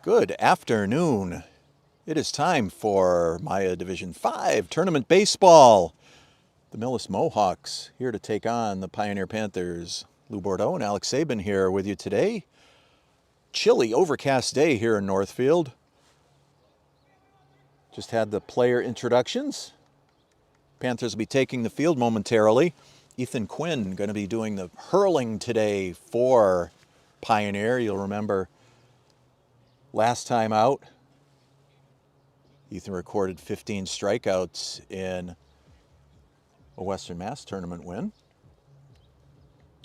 Good afternoon. It is time for MIAA Division 5 Tournament Baseball. The Millis Mohawks here to take on the Pioneer Panthers. Lou Bordeaux and Alex Sabin here with you today. Chilly, overcast day here in Northfield. Just had the player introductions. Panthers will be taking the field momentarily. Ethan Quinn going to be doing the hurling today for Pioneer. You'll remember last time out, Ethan recorded 15 strikeouts in a Western Mass tournament win.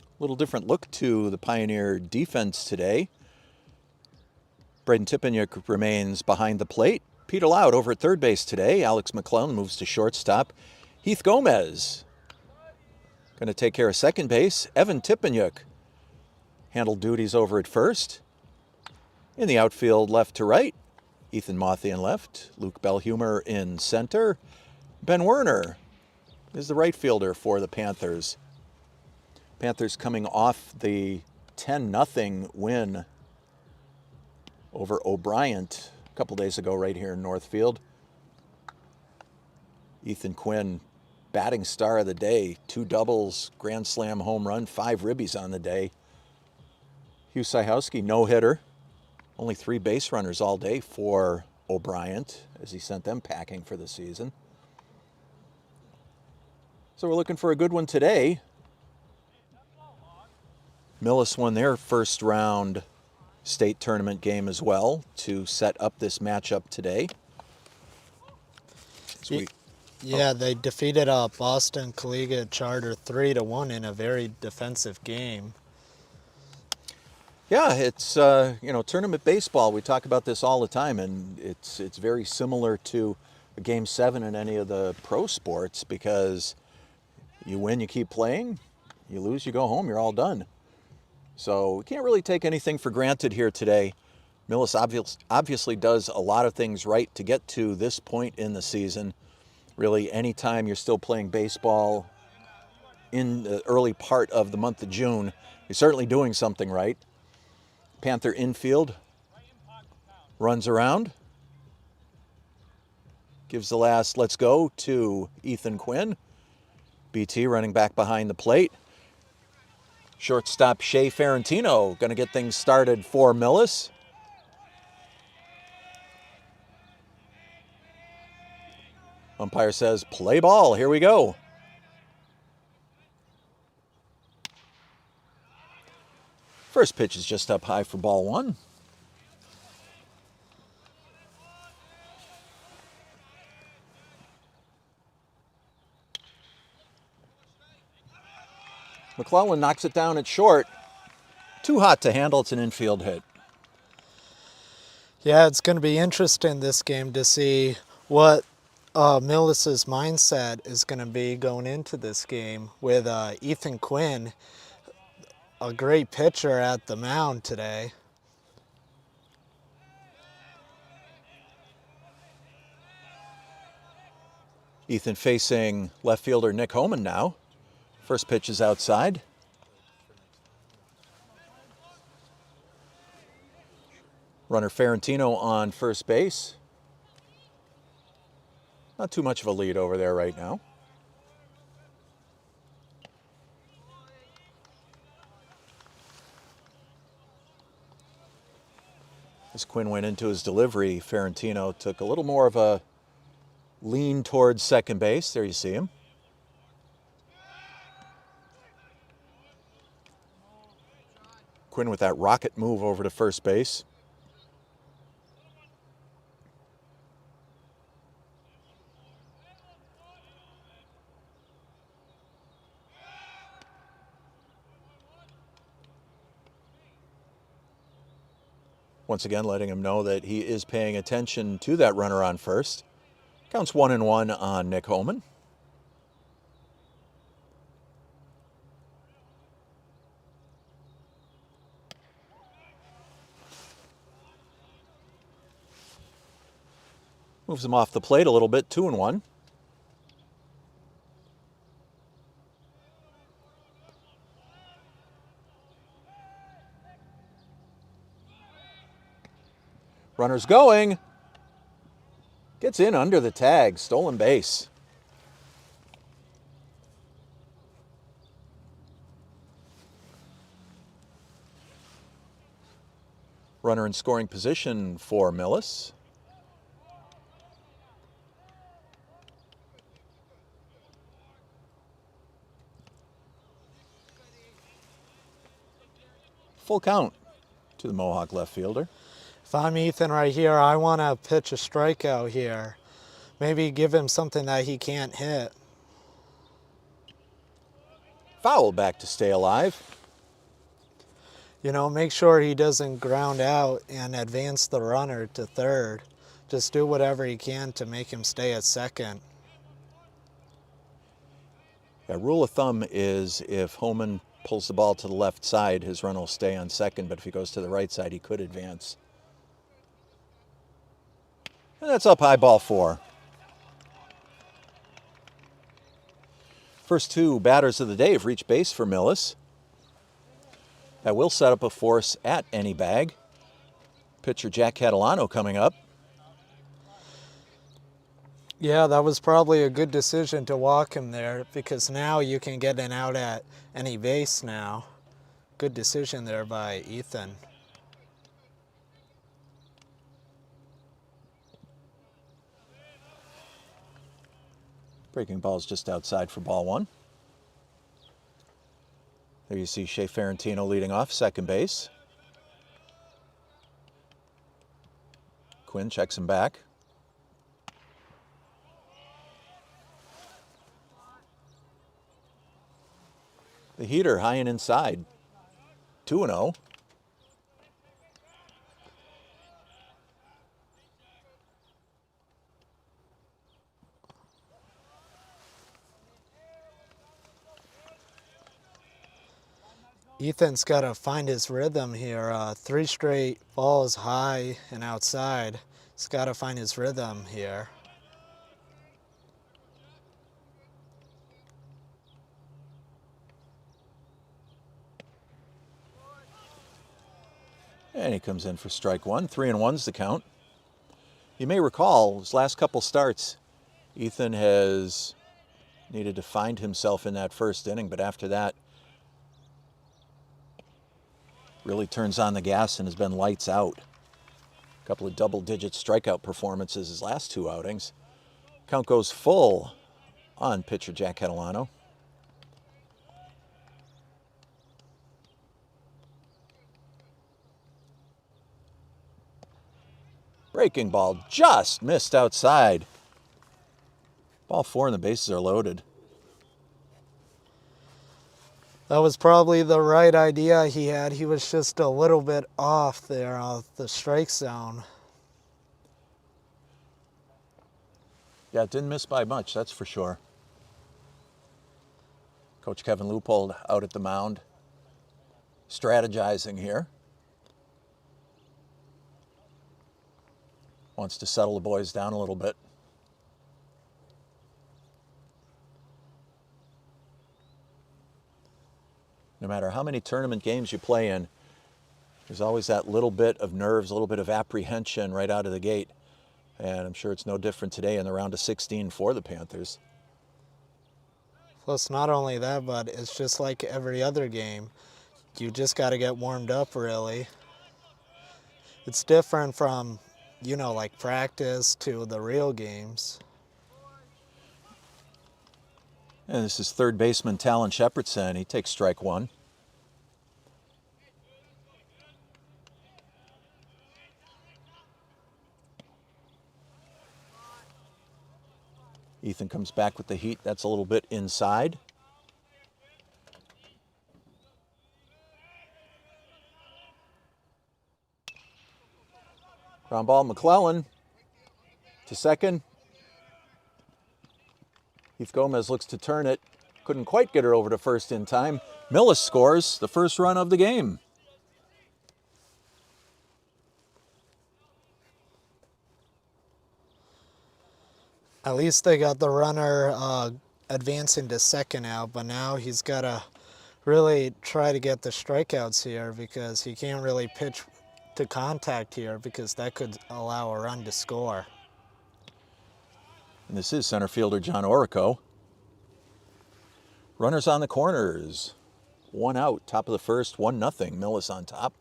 A little different look to the Pioneer defense today. Braden Tipeniuk remains behind the plate. Peter Loud over at third base today. Alex McClellan moves to shortstop. Heath Gomez going to take care of second base. Evan Tipeniuk handled duties over at first. In the outfield, left to right, Ethan Mothian left, Luke Belhumer in center. Ben Werner is the right fielder for the Panthers. Panthers coming off the 10-0 win over O'Brien a couple days ago right here in Northfield. Ethan Quinn, batting star of the day, 2 doubles, grand slam home run, 5 ribbies on the day. Hugh Syhowski, no-hitter. Only 3 base runners all day for O'Brien as he sent them packing for the season. So we're looking for a good one today. Millis won their first round state tournament game as well to set up this matchup today. They defeated Boston Collegiate Charter 3-1 in a very defensive game. Yeah, it's tournament baseball. We talk about this all the time, and it's very similar to a Game 7 in any of the pro sports, because you win, you keep playing, you lose, you go home, you're all done. So we can't really take anything for granted here today. Millis obviously does a lot of things right to get to this point in the season. Really, anytime you're still playing baseball in the early part of the month of June, you're certainly doing something right. Panther infield runs around, gives the last let's go to Ethan Quinn. BT running back behind the plate. Shortstop Shea Ferrantino going to get things started for Millis. Umpire says play ball. Here we go. First pitch is just up high for ball 1. McClellan knocks it down at short. Too hot to handle. It's an infield hit. Yeah, it's going to be interesting this game to see what Millis's mindset is going to be going into this game with Ethan Quinn, a great pitcher at the mound today. Ethan facing left fielder Nick Homan now. First pitch is outside. Runner Ferrantino on first base. Not too much of a lead over there right now. As Quinn went into his delivery, Ferrantino took a little more of a lean towards second base. There you see him. Quinn with that rocket move over to first base. Once again, letting him know that he is paying attention to that runner on first. Counts 1-1 on Nick Homan. Moves him off the plate a little bit, 2-1. Runner's going. Gets in under the tag. Stolen base. Runner in scoring position for Millis. Full count to the Mohawk left fielder. If I'm Ethan right here, I want to pitch a strikeout here. Maybe give him something that he can't hit. Foul back to stay alive. You know, make sure he doesn't ground out and advance the runner to third. Just do whatever he can to make him stay at second. Yeah, rule of thumb is if Homan pulls the ball to the left side, his run will stay on second, but if he goes to the right side, he could advance. And that's up high, ball 4. First 2 batters of the day have reached base for Millis. That will set up a force at any bag. Pitcher Jack Catalano coming up. Yeah, that was probably a good decision to walk him there because now you can get an out at any base now. Good decision there by Ethan. Breaking ball's just outside for ball 1. There you see Shea Ferrantino leading off second base. Quinn checks him back. The heater high and inside. 2-0. Ethan's got to find his rhythm here. 3 straight balls high and outside. He's got to find his rhythm here. And he comes in for strike 1. 3-1's the count. You may recall his last couple starts, Ethan has needed to find himself in that first inning, but after that, really turns on the gas and has been lights out. A couple of double-digit strikeout performances his last 2 outings. Count goes full on pitcher Jack Catalano. Breaking ball just missed outside. Ball 4 and the bases are loaded. That was probably the right idea he had. He was just a little bit off there off the strike zone. Yeah, it didn't miss by much, that's for sure. Coach Kevin Leupold out at the mound, strategizing here. Wants to settle the boys down a little bit. No matter how many tournament games you play in, there's always that little bit of nerves, a little bit of apprehension right out of the gate. And I'm sure it's no different today in the round of 16 for the Panthers. Plus, not only that, but it's just like every other game. You just got to get warmed up, really. It's different from, you know, like practice to the real games. And this is third baseman Talon Shepardson. He takes strike 1. Ethan comes back with the heat. That's a little bit inside. Ground ball, McClellan to second. Heath Gomez looks to turn it. Couldn't quite get her over to first in time. Millis scores the first run of the game. At least they got the runner advancing to second out, but now he's got to really try to get the strikeouts here because he can't really pitch to contact here because that could allow a run to score. And this is center fielder John Orico. Runners on the corners. 1 out, top of the first, 1-0. Millis on top.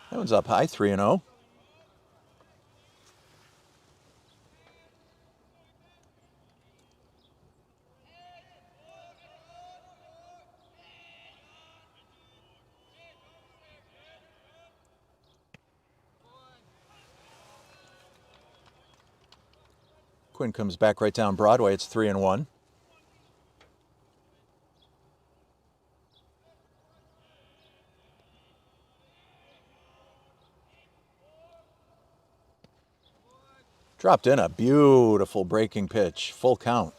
That one's up high, 3-0. Quinn comes back right down Broadway. It's 3-1. Dropped in a beautiful breaking pitch. Full count.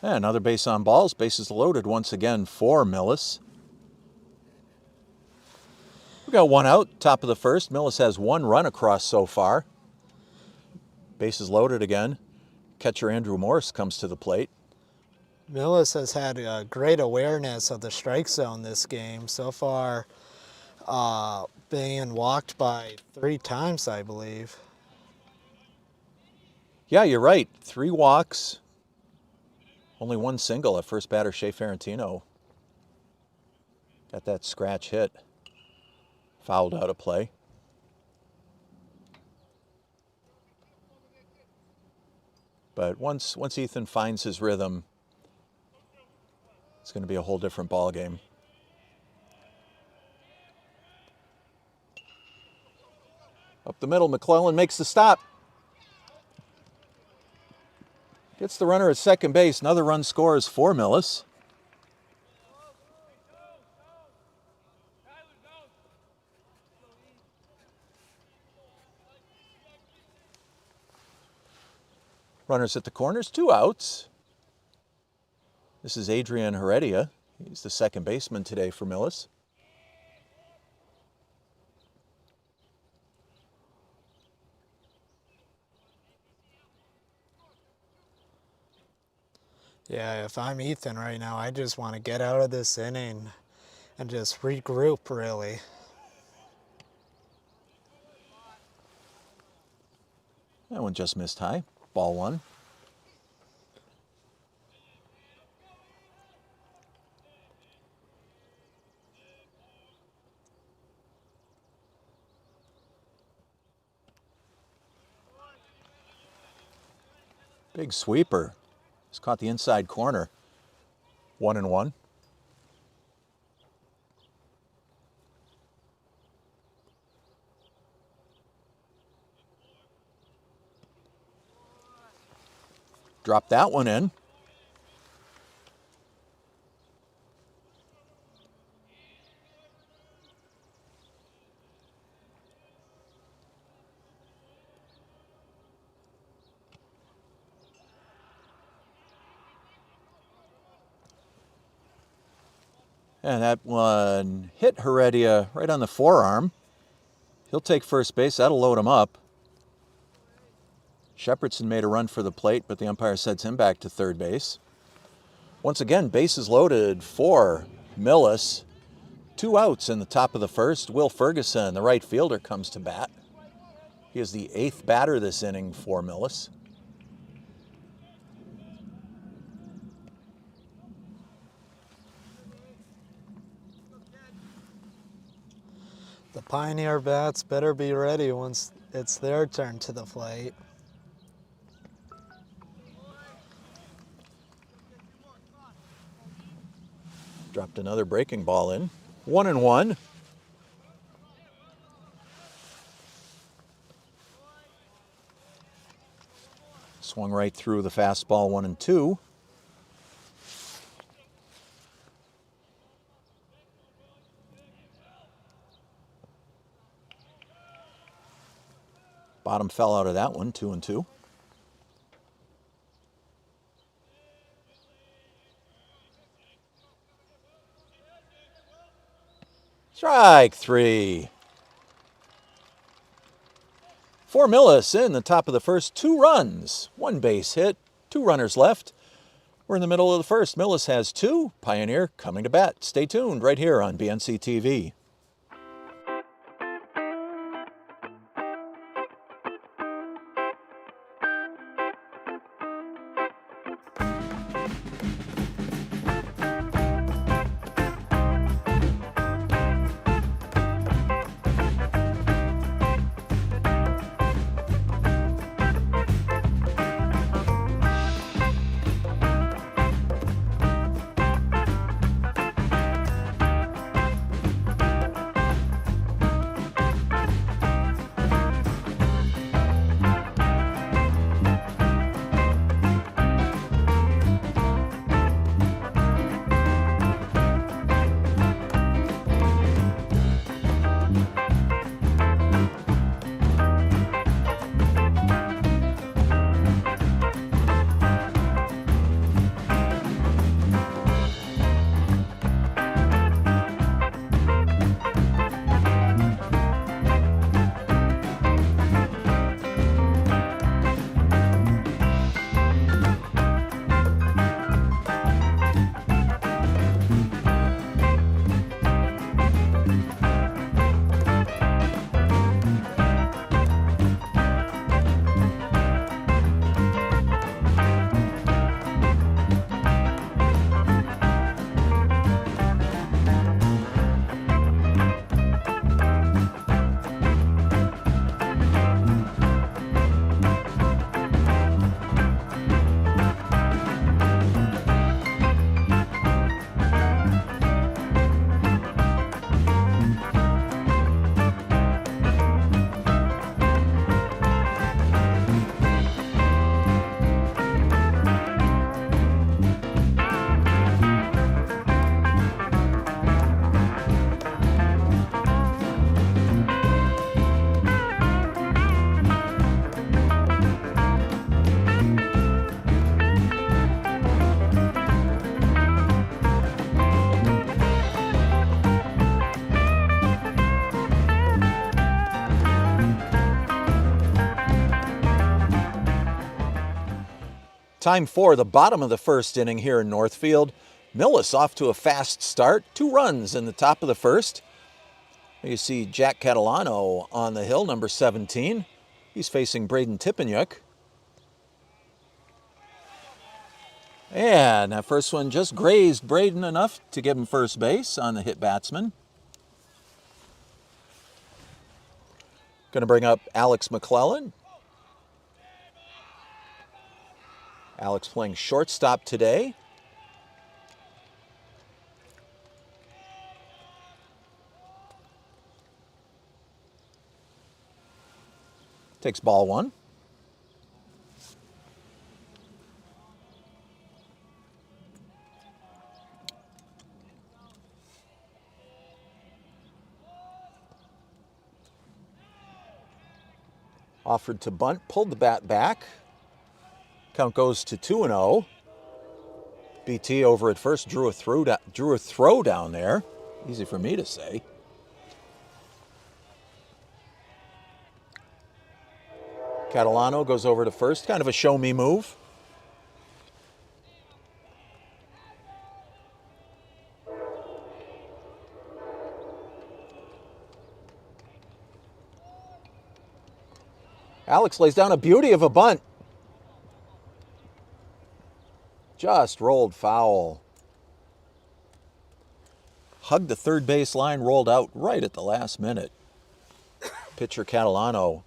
And another base on balls. Bases loaded once again for Millis. We got 1 out, top of the first. Millis has 1 run across so far. Bases loaded again. Catcher Andrew Morse comes to the plate. Millis has had a great awareness of the strike zone this game. So far, being walked by 3 times, I believe. Yeah, you're right. 3 walks. Only 1 single at first batter, Shea Ferrantino. Got that scratch hit. Fouled out of play. But once Ethan finds his rhythm, it's going to be a whole different ball game. Up the middle, McClellan makes the stop. Gets the runner at second base. Another run scores for Millis. Runners at the corners, 2 outs. This is Adrian Heredia. He's the second baseman today for Millis. Yeah, if I'm Ethan right now, I just want to get out of this inning and just regroup, really. That one just missed high. Ball 1. Big sweeper. He's caught the inside corner. 1-1. Drop that one in. And that one hit Heredia right on the forearm. He'll take first base. That'll load him up. Shepherdson made a run for the plate, but the umpire sends him back to third base. Once again, bases loaded for Millis. 2 outs in the top of the first. Will Ferguson, the right fielder, comes to bat. He is the 8th batter this inning for Millis. The Pioneer bats better be ready once it's their turn to the plate. Dropped another breaking ball in. 1-1. Swung right through the fastball, 1-2. Bottom fell out of that one, 2-2. Strike 3. For Millis in the top of the first, 2 runs, 1 base hit, 2 runners left. We're in the middle of the first. Millis has 2. Pioneer coming to bat. Stay tuned right here on BNC TV. Time for the bottom of the first inning here in Northfield. Millis off to a fast start. 2 runs in the top of the first. You see Jack Catalano on the hill, number 17. He's facing Braden Tippenyuk. And that first one just grazed Braden enough to give him first base on the hit batsman. Going to bring up Alex McClellan. Alex playing shortstop today. Takes ball 1. Offered to bunt, pulled the bat back. Count goes to 2-0. BT over at first drew a throw down there. Easy for me to say. Catalano goes over to first, kind of a show me move. Alex lays down a beauty of a bunt. Just rolled foul. Hugged the third base line, rolled out right at the last minute. Pitcher Catalano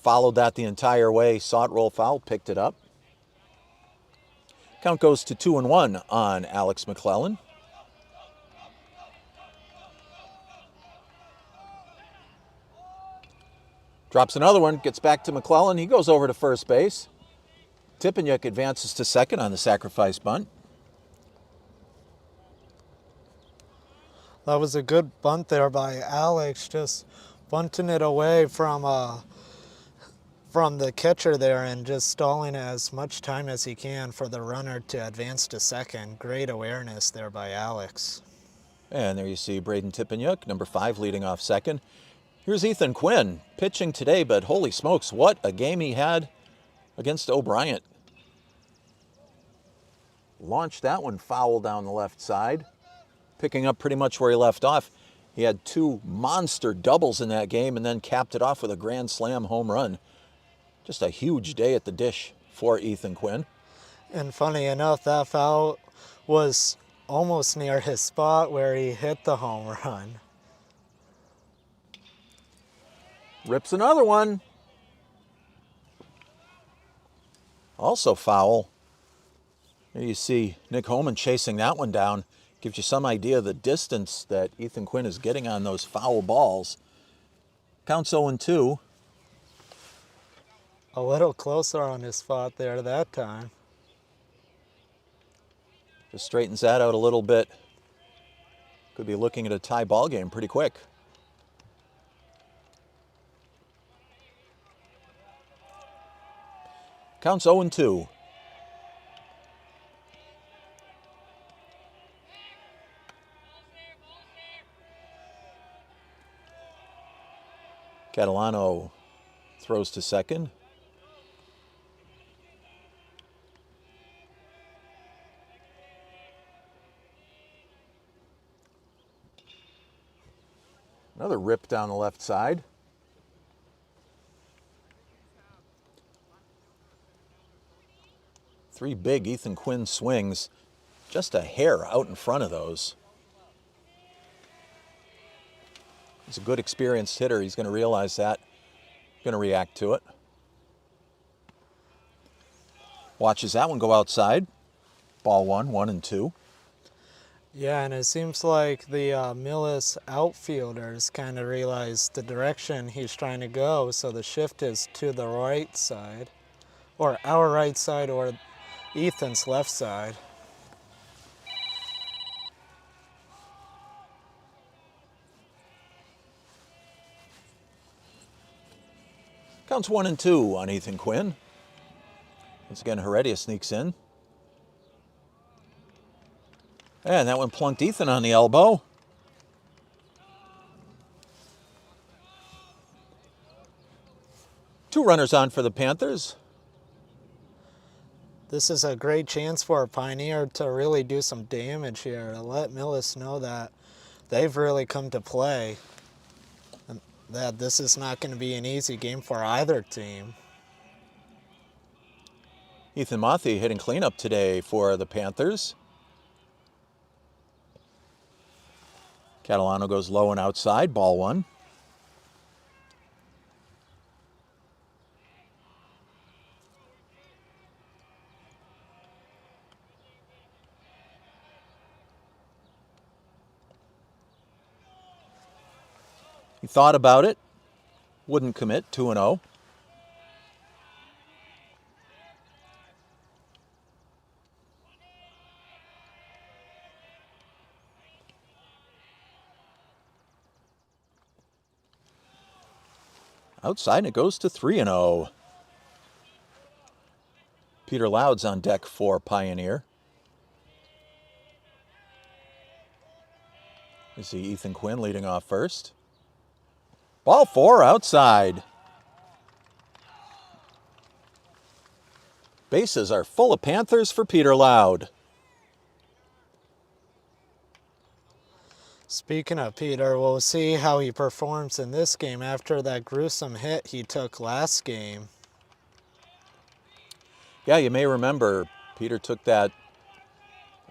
followed that the entire way, saw it roll foul, picked it up. Count goes to 2-1 on Alex McClellan. Drops another one, gets back to McClellan. He goes over to first base. Tippenyuk advances to second on the sacrifice bunt. That was a good bunt there by Alex, just bunting it away from from the catcher there and just stalling as much time as he can for the runner to advance to second. Great awareness there by Alex. And there you see Braden Tippanyuk, number 5, leading off second. Here's Ethan Quinn, pitching today, but holy smokes, what a game he had against O'Brien. Launched that one foul down the left side, picking up pretty much where he left off. He had 2 monster doubles in that game and then capped it off with a grand slam home run. Just a huge day at the dish for Ethan Quinn. And funny enough, that foul was almost near his spot where he hit the home run. Rips another one. Also foul. There you see Nick Homan chasing that one down. Gives you some idea of the distance that Ethan Quinn is getting on those foul balls. Counts 0-2. A little closer on his spot there that time. Just straightens that out a little bit. Could be looking at a tie ball game pretty quick. Counts 0-2. Catalano throws to second. Another rip down the left side. Three big Ethan Quinn swings, just a hair out in front of those. He's a good experienced hitter. He's going to realize that. Going to react to it. Watches that one go outside. Ball 1, 1-2. Yeah, and it seems like the Millis outfielders kind of realized the direction he's trying to go, so the shift is to the right side, or our right side, or Ethan's left side. Counts 1-2 on Ethan Quinn. Once again, Heredia sneaks in. And that one plunked Ethan on the elbow. Two runners on for the Panthers. This is a great chance for Pioneer to really do some damage here, to let Millis know that they've really come to play, and that this is not going to be an easy game for either team. Ethan Mothie hitting cleanup today for the Panthers. Catalano goes low and outside, ball 1. He thought about it, wouldn't commit, 2-0. Outside, and it goes to 3-0. Peter Loud's on deck for Pioneer. You see Ethan Quinn leading off first. Ball 4 outside. Bases are full of Panthers for Peter Loud. Speaking of Peter, we'll see how he performs in this game after that gruesome hit he took last game. Yeah, you may remember Peter took that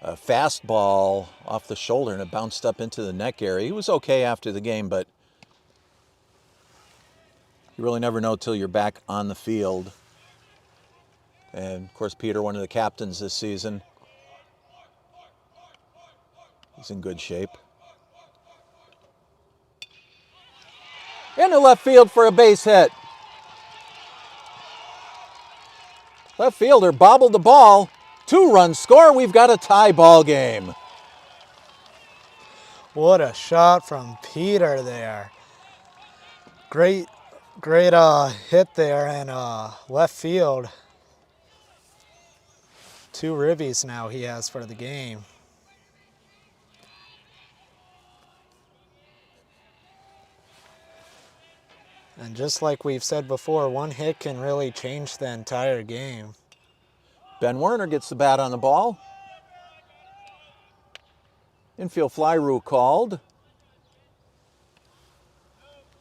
fastball off the shoulder and it bounced up into the neck area. He was okay after the game, but you really never know till you're back on the field. And of course, Peter, one of the captains this season. He's in good shape. Into left field for a base hit. Left fielder bobbled the ball. 2-run score. We've got a tie ball game. What a shot from Peter there. Great Great hit there in left field. 2 ribbies now he has for the game. And just like we've said before, 1 hit can really change the entire game. Ben Werner gets the bat on the ball. Infield fly rule called.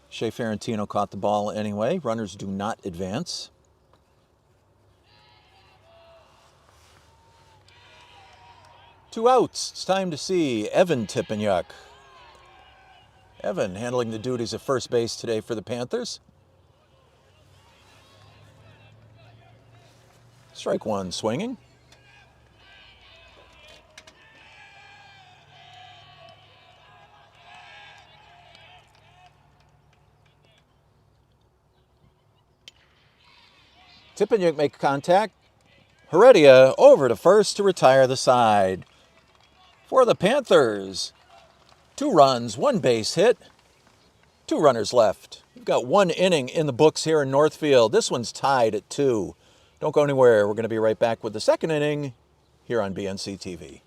Shea Ferrantino caught the ball anyway. Runners do not advance. Two outs. It's time to see Evan Tippanyuk. Evan handling the duties of first base today for the Panthers. Strike 1 swinging. Tippanyuk make contact. Heredia over to first to retire the side. For the Panthers, 2 runs, 1 base hit, 2 runners left. We've got 1 inning in the books here in Northfield. This one's tied at 2. Don't go anywhere. We're going to be right back with the second inning here on BNC TV.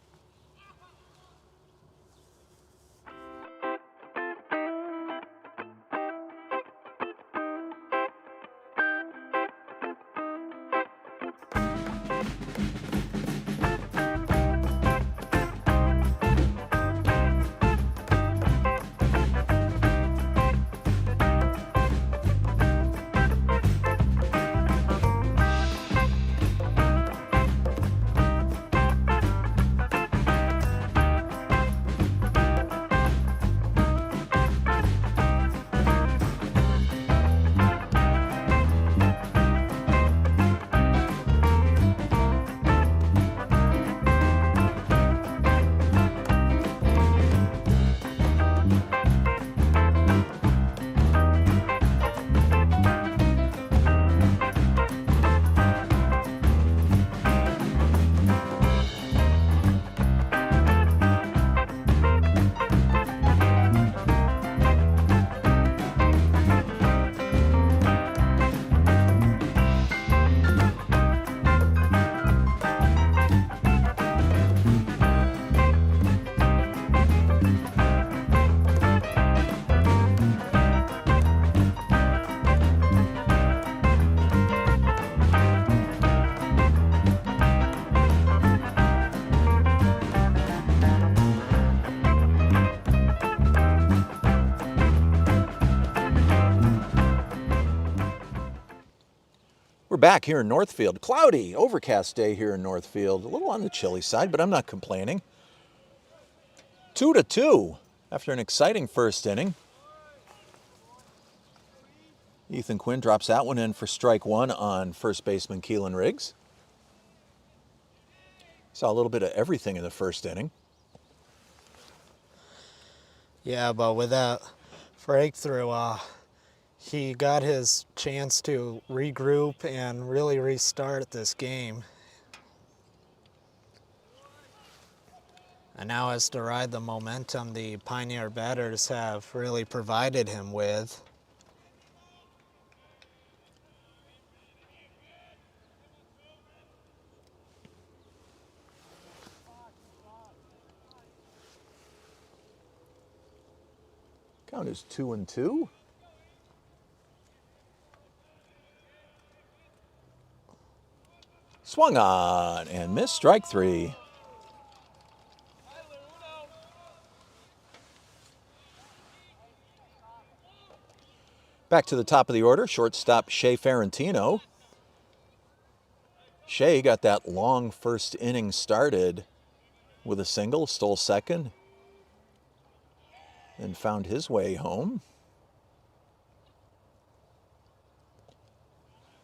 We're back here in Northfield. Cloudy, overcast day here in Northfield. A little on the chilly side, but I'm not complaining. 2-2 after an exciting first inning. Ethan Quinn drops that one in for strike 1 on first baseman Keelan Riggs. Saw a little bit of everything in the first inning. Yeah, but with that breakthrough, he got his chance to regroup and really restart this game. And now has to ride the momentum the Pioneer batters have really provided him with. Count is 2-2. Swung on and missed, strike 3. Back to the top of the order, shortstop Shea Ferrantino. Shea got that long first inning started with a single, stole second, and found his way home.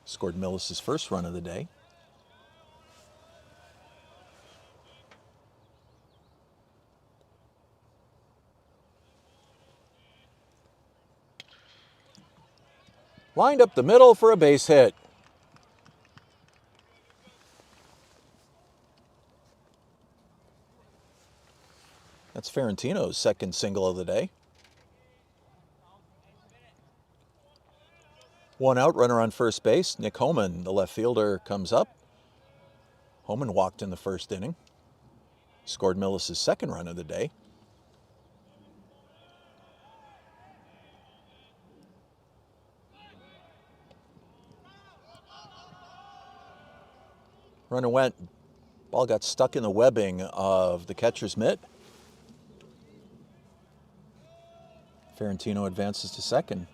Scored Millis' first run of the day. Lined up the middle for a base hit. That's Ferrantino's second single of the day. One out, runner on first base. Nick Homan, the left fielder, comes up. Homan walked in the first inning. Scored Millis' second run of the day. Runner went. Ball got stuck in the webbing of the catcher's mitt. Ferentino advances to second.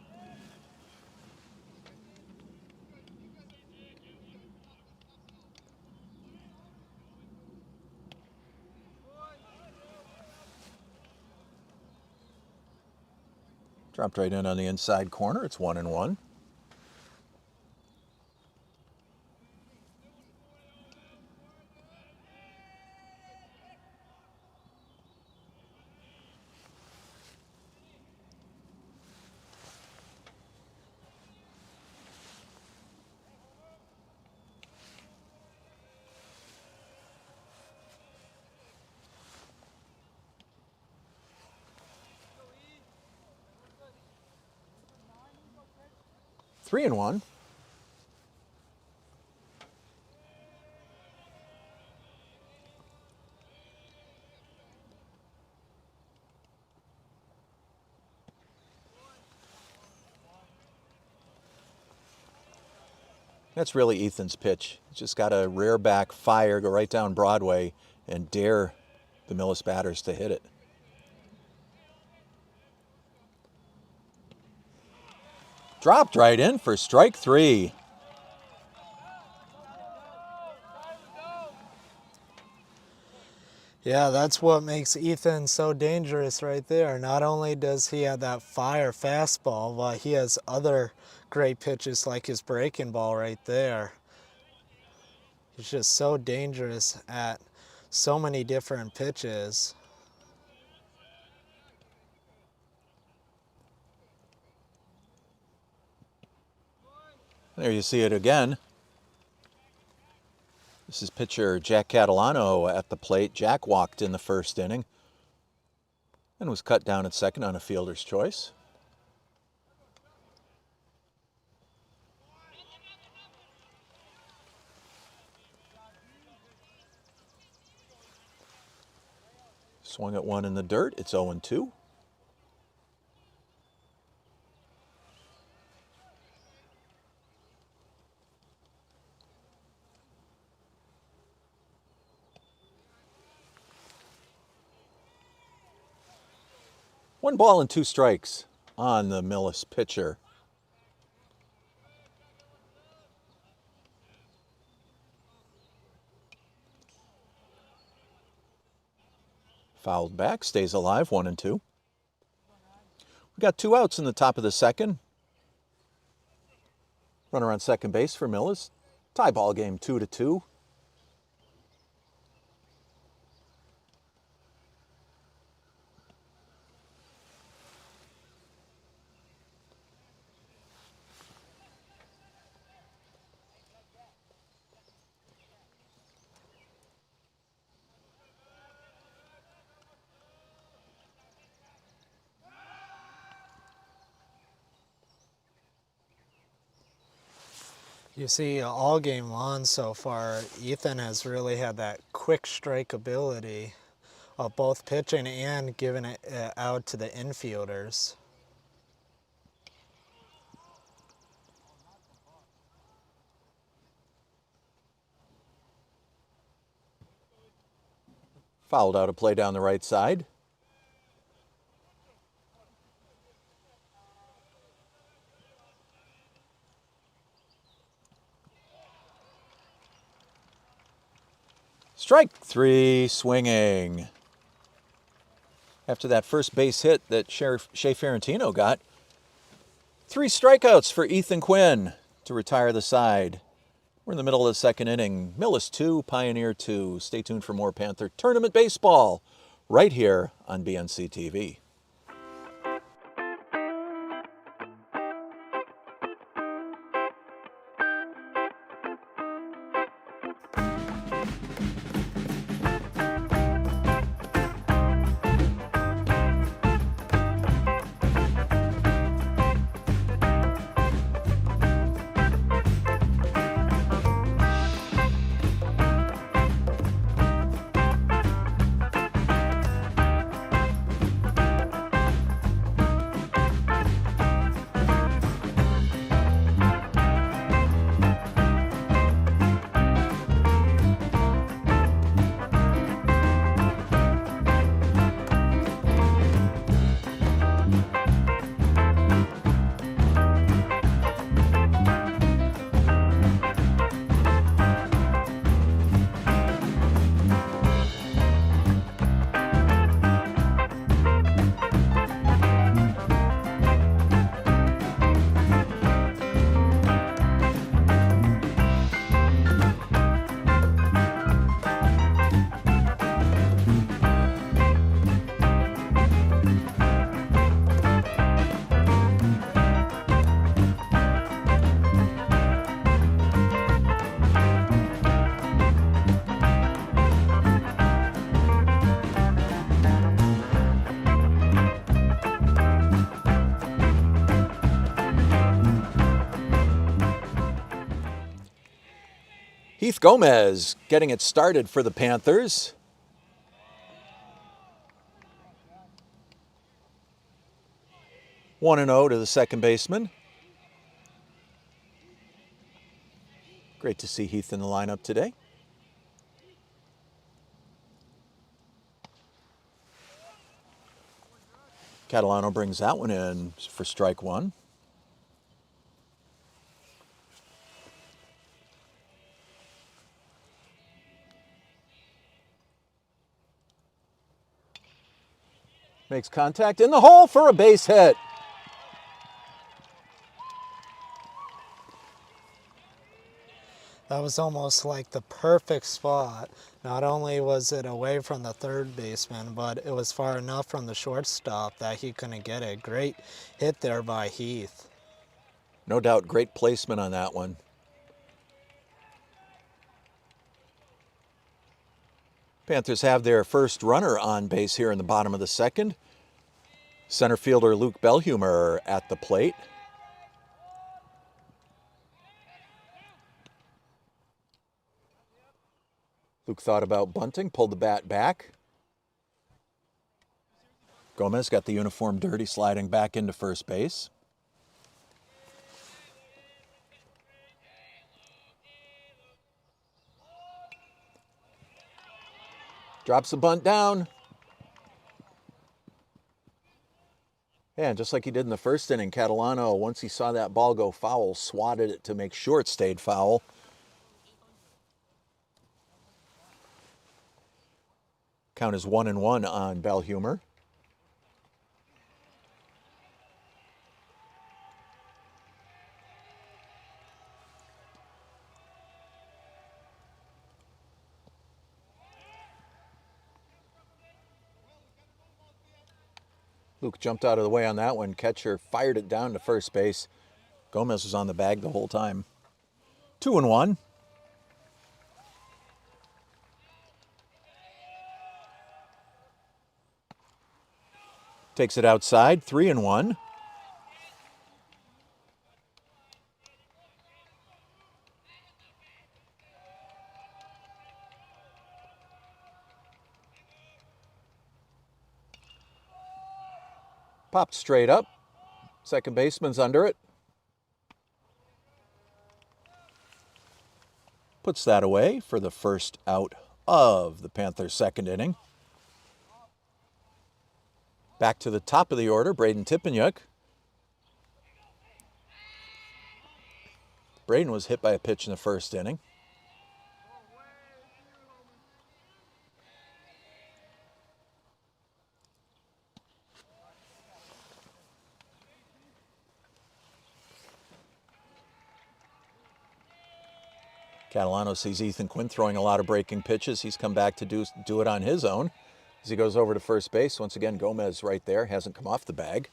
Dropped right in on the inside corner. It's 1-1. Three and one. That's really Ethan's pitch. He's just got to rear back, fire, go right down Broadway, and dare the Millis batters to hit it. Dropped right in for strike three. Yeah, that's what makes Ethan so dangerous right there. Not only does he have that fire fastball, but he has other great pitches like his breaking ball right there. He's just so dangerous at so many different pitches. There you see it again. This is pitcher Jack Catalano at the plate. Jack walked in the first inning and was cut down at second on a fielder's choice. Swung at one in the dirt. It's 0-2. One ball and two strikes on the Millis pitcher. Fouled back, stays alive, 1-2. We got two outs in the top of the second. Runner on second base for Millis. Tie ball game, 2-2. You see, all game long so far, Ethan has really had that quick strike ability of both pitching and giving it out to the infielders. Fouled out a play down the right side. Strike three, swinging. After that first base hit that Shea Ferentino got, 3 strikeouts for Ethan Quinn to retire the side. We're in the middle of the second inning. Millis 2, Pioneer 2. Stay tuned for more Panther Tournament Baseball right here on BNC TV. Heath Gomez getting it started for the Panthers. One and 0 to the second baseman. Great to see Heath in the lineup today. Catalano brings that one in for strike one. Makes contact in the hole for a base hit. That was almost like the perfect spot. Not only was it away from the third baseman, but it was far enough from the shortstop that he couldn't get it. Great hit there by Heath. No doubt, great placement on that one. Panthers have their first runner on base here in the bottom of the second. Center fielder Luke Belhumer at the plate. Luke thought about bunting, pulled the bat back. Gomez got the uniform dirty, sliding back into first base. Drops the bunt down. And just like he did in the first inning, Catalano, once he saw that ball go foul, swatted it to make sure it stayed foul. Count is 1-1 on Belhumer. Luke jumped out of the way on that one. Catcher fired it down to first base. Gomez was on the bag the whole time. 2-1. Takes it outside. 3-1. Popped straight up. Second baseman's under it. Puts that away for the first out of the Panthers' second inning. Back to the top of the order, Braden Tippenyuk. Braden was hit by a pitch in the first inning. Catalano sees Ethan Quinn throwing a lot of breaking pitches. He's come back to do it on his own. As he goes over to first base, once again, Gomez right there, hasn't come off the bag.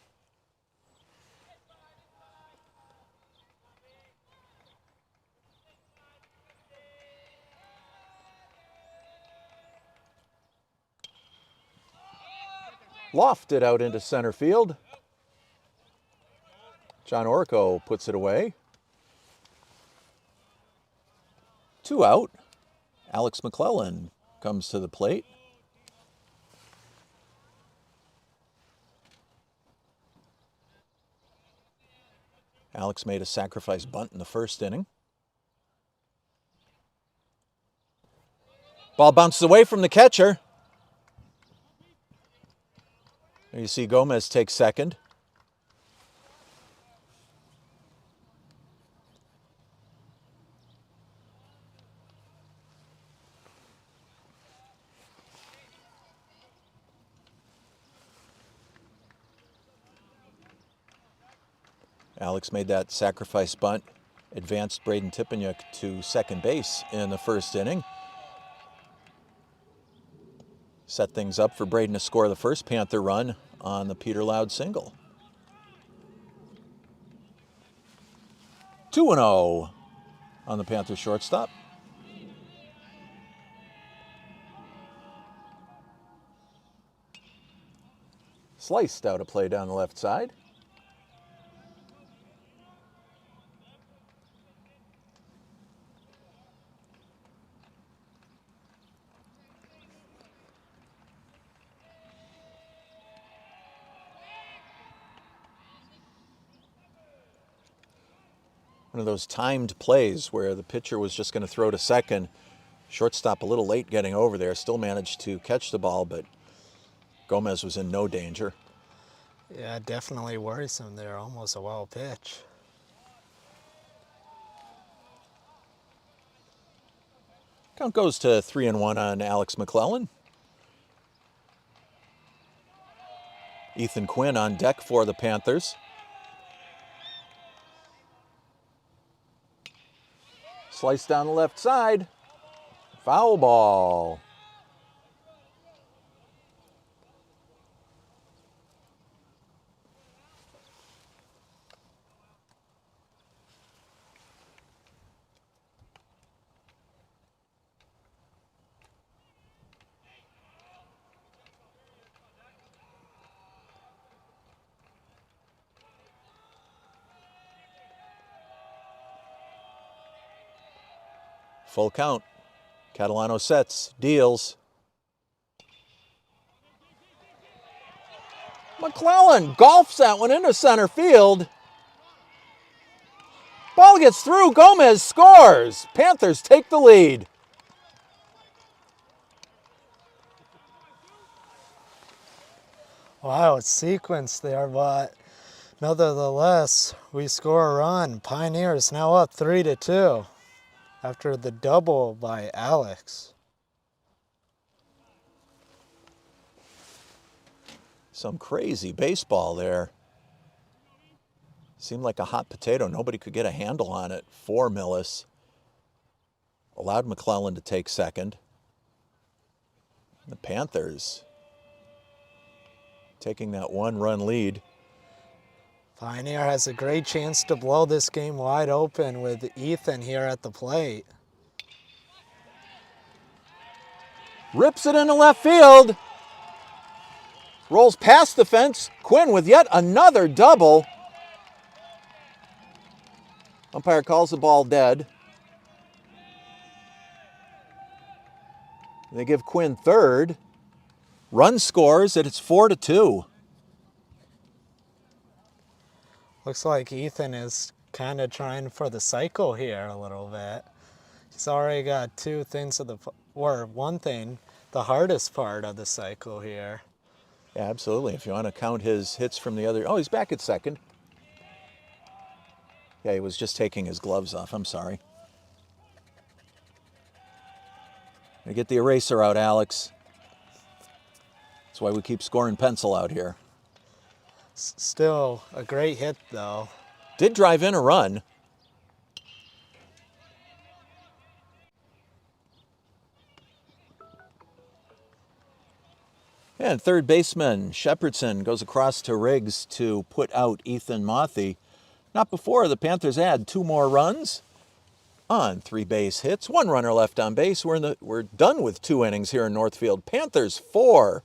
Lofted out into center field. John Orco puts it away. 2 out. Alex McClellan comes to the plate. Alex made a sacrifice bunt in the first inning. Ball bounces away from the catcher. There you see Gomez take second. Alex made that sacrifice bunt, advanced Braden Tippenyuk to second base in the first inning. Set things up for Braden to score the first Panther run on the Peter Loud single. 2-0 on the Panther shortstop. Sliced out a play down the left side. One of those timed plays where the pitcher was just going to throw to second. Shortstop a little late getting over there. Still managed to catch the ball, but Gomez was in no danger. Yeah, definitely worrisome there. Almost a wild pitch. Count goes to 3-1 on Alex McClellan. Ethan Quinn on deck for the Panthers. Slice down the left side. Foul ball. Full count. Catalano sets, deals. McClellan golfs that one into center field. Ball gets through, Gomez scores. Panthers take the lead. Wow, it's sequenced there, but nevertheless, we score a run. Pioneers now up 3-2 after the double by Alex. Some crazy baseball there. Seemed like a hot potato. Nobody could get a handle on it for Millis. Allowed McClellan to take second. The Panthers taking that one-run lead. Pioneer has a great chance to blow this game wide open with Ethan here at the plate. Rips it into left field. Rolls past the fence. Quinn with yet another double. Umpire calls the ball dead. They give Quinn third. Run scores, and it's 4-2. Looks like Ethan is kind of trying for the cycle here a little bit. He's already got two things or one thing, the hardest part of the cycle here. Yeah, absolutely. If you want to count his hits from the other... Oh, he's back at second. Yeah, he was just taking his gloves off. I'm sorry. Gonna get the eraser out, Alex. That's why we keep scoring pencil out here. Still a great hit, though. Did drive in a run. And third baseman Shepherdson goes across to Riggs to put out Ethan Mothy. Not before the Panthers add 2 more runs on 3 base hits. 1 runner left on base. We're done with 2 innings here in Northfield. Panthers 4,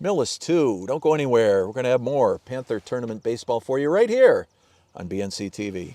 Millis 2. Don't go anywhere. We're going to have more Panther Tournament baseball for you right here on BNC TV.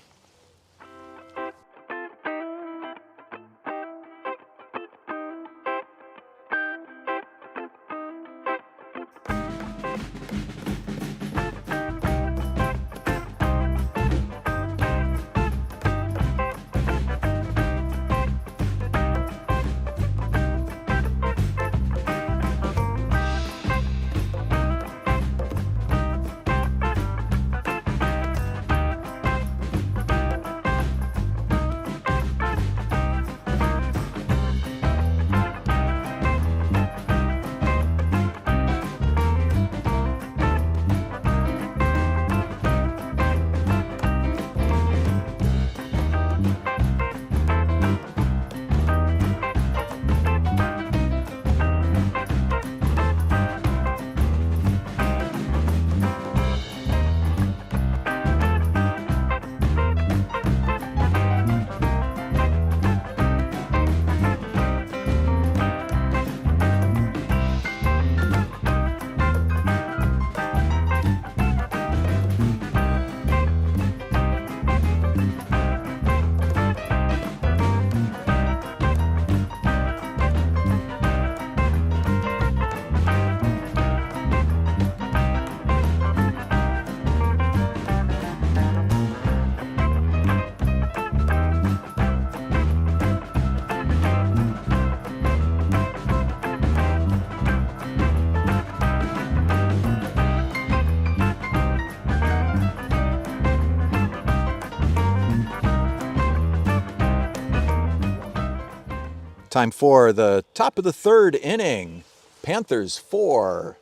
Time for the top of the third inning. Panthers 4,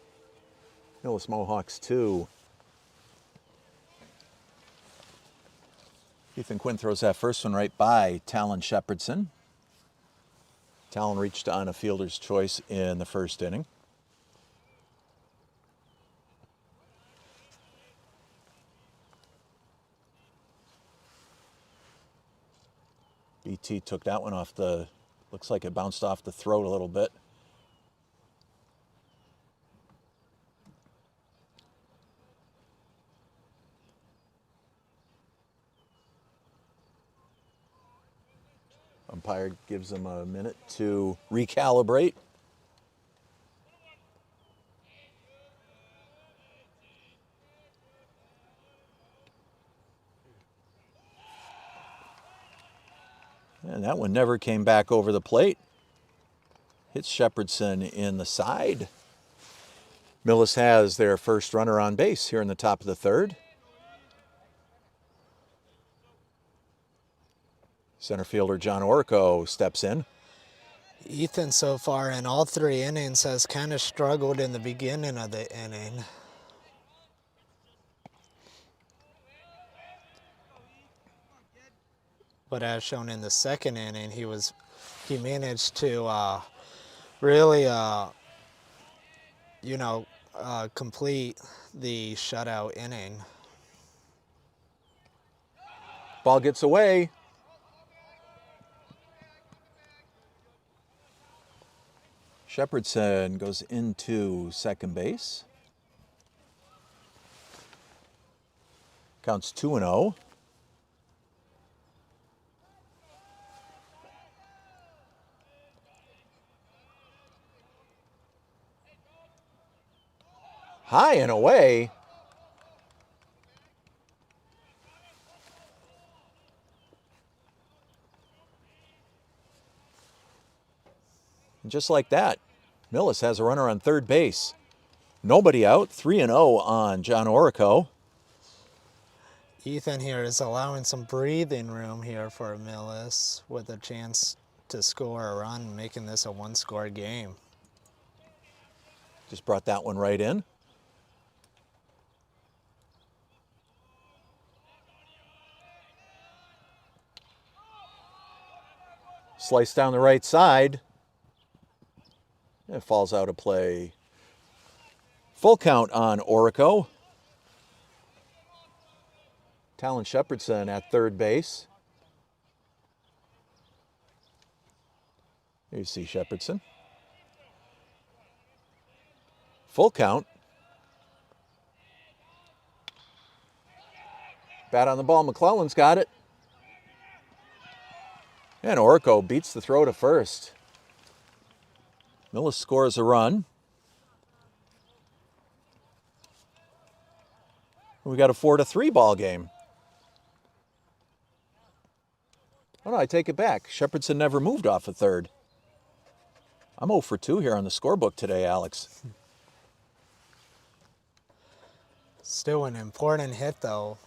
Millis Mohawks 2. Ethan Quinn throws that first one right by Talon Shepherdson. Talon reached on a fielder's choice in the first inning. BT took that one off the, looks like it bounced off the throat a little bit. Umpire gives him a minute to recalibrate. And that one never came back over the plate. Hits Shepherdson in the side. Millis has their first runner on base here in the top of the third. Center fielder John Orco steps in. Ethan so far in all 3 innings has kind of struggled in the beginning of the inning. But as shown in the second inning, he managed to really, complete the shutout inning. Ball gets away. Shepherdson goes into second base. Counts 2-0. High and away. And just like that, Millis has a runner on third base. Nobody out, 3-0 on John Orco. Ethan here is allowing some breathing room here for Millis with a chance to score a run, making this a 1-score game. Just brought that one right in. Slice down the right side. It falls out of play. Full count on Orco. Talon Shepherdson at third base. Here you see Shepherdson. Full count. Bat on the ball, McClellan's got it. And Orco beats the throw to first. Millis scores a run. We got a 4-3 ball game. Oh no, I take it back. Shepherdson never moved off a third. I'm 0 for 2 here on the scorebook today, Alex. Still an important hit though.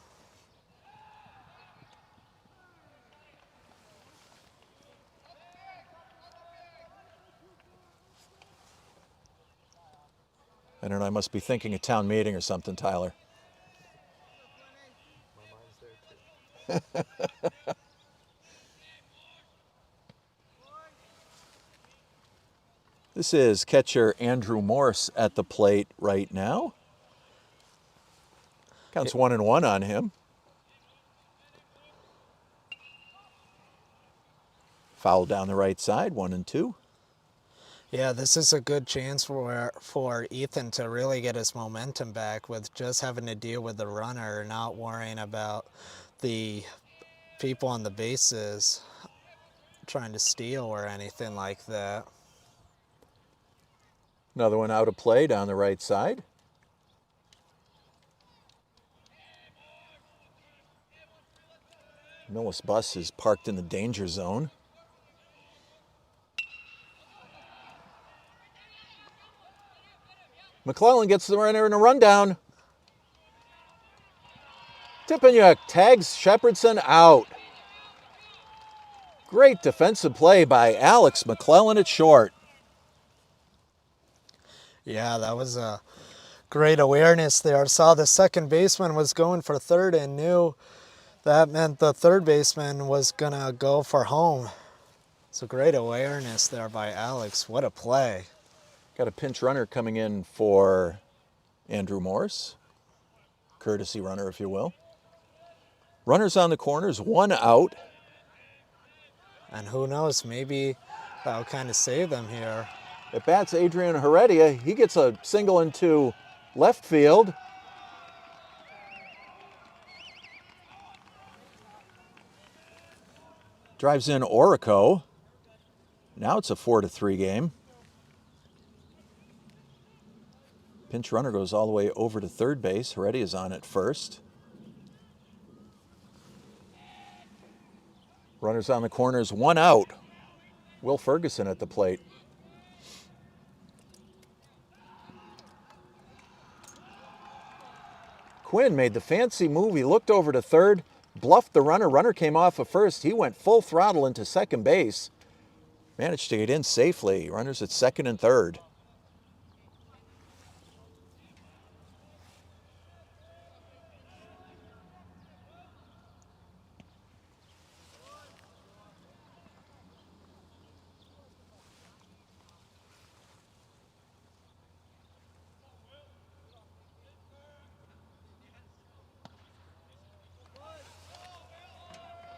I don't know, I must be thinking a town meeting or something, Tyler. My mind's there too. This is catcher Andrew Morse at the plate right now. Counts 1-1 on him. Foul down the right side, 1-2. Yeah, this is a good chance for Ethan to really get his momentum back with just having to deal with the runner, not worrying about the people on the bases trying to steal or anything like that. Another one out of play down the right side. Millis bus is parked in the danger zone. McClellan gets the runner in a rundown. Tippanyuk tags Shepherdson out. Great defensive play by Alex McClellan at short. Yeah, that was a great awareness there. Saw the second baseman was going for third and knew that meant the third baseman was going to go for home. It's a great awareness there by Alex. What a play. Got a pinch runner coming in for Andrew Morse. Courtesy runner, if you will. Runners on the corners, 1 out. And who knows, maybe that'll kind of save them here. At bats Adrian Heredia. He gets a single into left field. Drives in Orico. Now it's a 4-3 game. Pinch runner goes all the way over to third base. Heredia's on at first. Runners on the corners, 1 out. Will Ferguson at the plate. Quinn made the fancy move. He looked over to third, bluffed the runner. Runner came off of first. He went full throttle into second base. Managed to get in safely. Runners at second and third.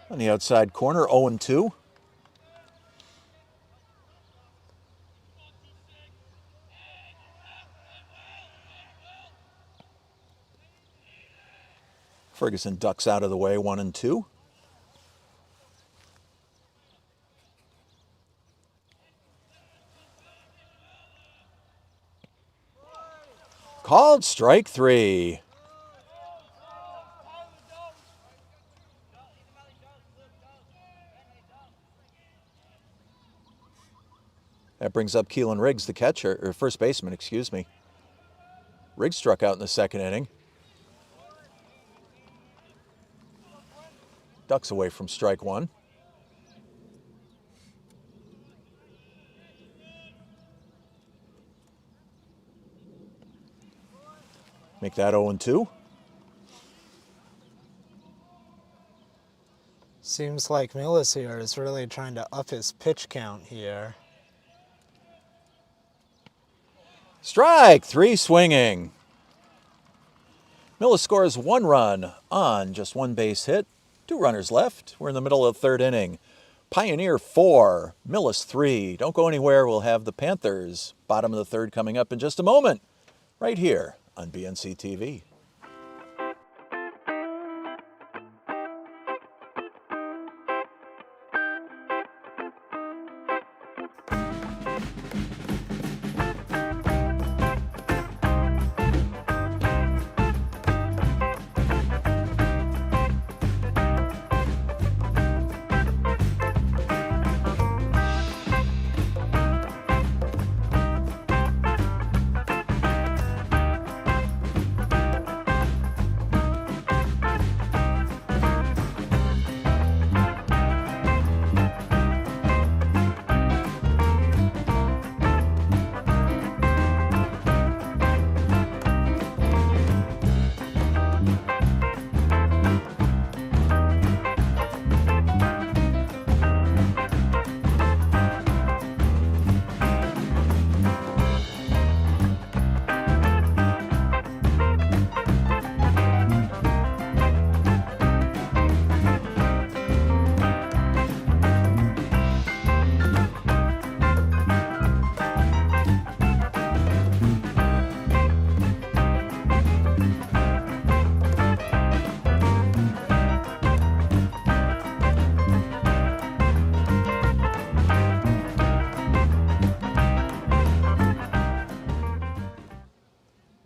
On the outside corner, 0-2. Ferguson ducks out of the way, 1-2. Called strike 3. That brings up Keelan Riggs, the catcher, or first baseman, excuse me. Riggs struck out in the second inning. Ducks away from strike 1. Make that 0-2. Seems like Millis here is really trying to up his pitch count here. Strike 3 swinging. Millis scores 1 run on just 1 base hit. 2 runners left. We're in the middle of the third inning. Pioneer 4, Millis 3. Don't go anywhere. We'll have the Panthers bottom of the third coming up in just a moment. Right here on BNC TV.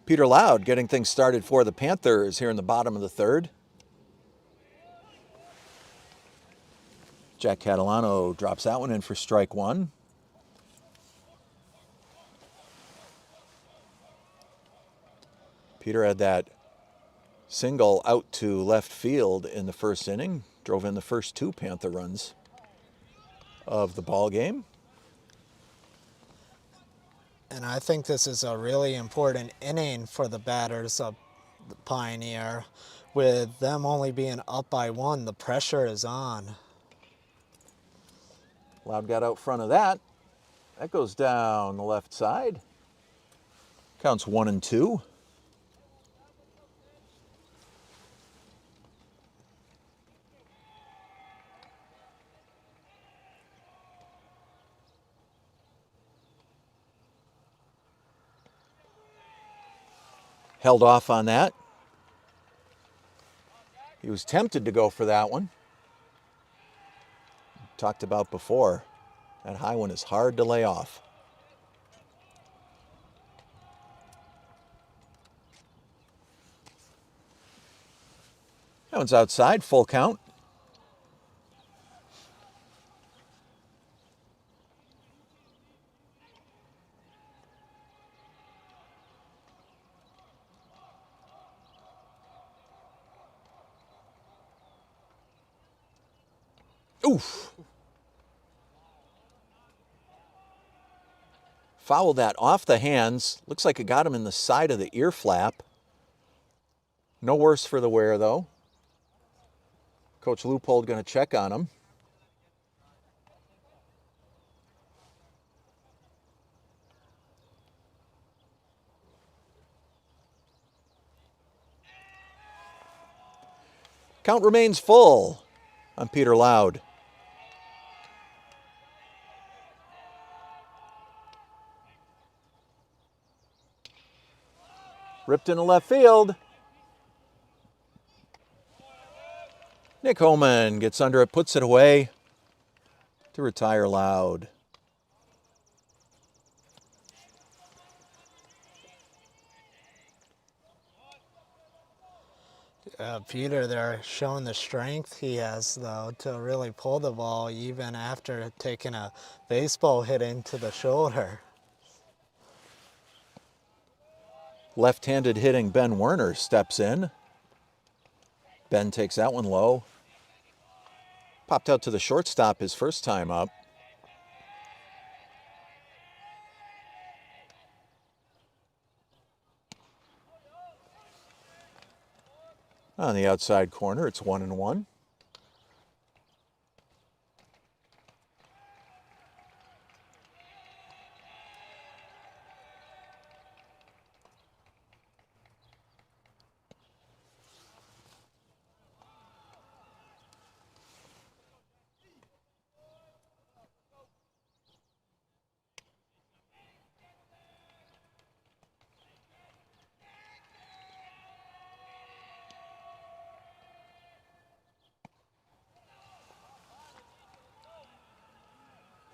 Peter Loud getting things started for the Panthers here in the bottom of the third. Jack Catalano drops that one in for strike 1. Peter had that single out to left field in the first inning. Drove in the first 2 Panther runs. of the ball game. And I think this is a really important inning for the batters of the Pioneer. With them only being up by 1, the pressure is on. Loud got out front of that. That goes down the left side. Counts 1-2. Held off on that. He was tempted to go for that one. Talked about before, that high one is hard to lay off. That one's outside, full count. Oof. Fouled that off the hands. Looks like it got him in the side of the ear flap. No worse for the wear, though. Coach Leupold going to check on him. Count remains full on Peter Loud. Ripped into left field. Nick Homan gets under it, puts it away to retire Loud. Peter there showing the strength he has, though, to really pull the ball even after taking a baseball hit into the shoulder. Left-handed hitting Ben Werner steps in. Ben takes that one low. Popped out to the shortstop his first time up. On the outside corner, it's 1-1.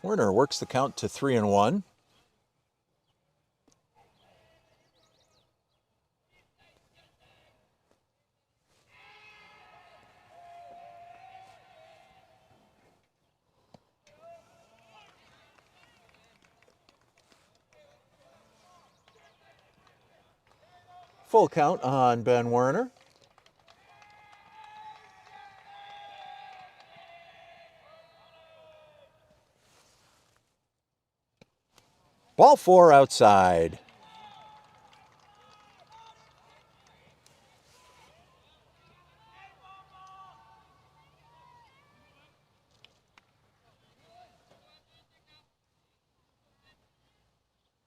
Werner works the count to 3-1. Full count on Ben Werner. Ball 4 outside.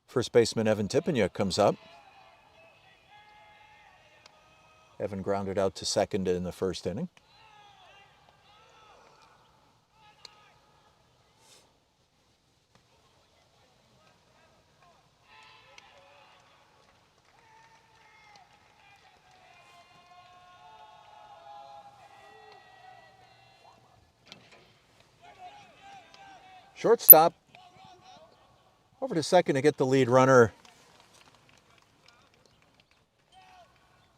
First baseman Evan Tippenyuk comes up. Evan grounded out to second in the first inning. Shortstop over to second to get the lead runner.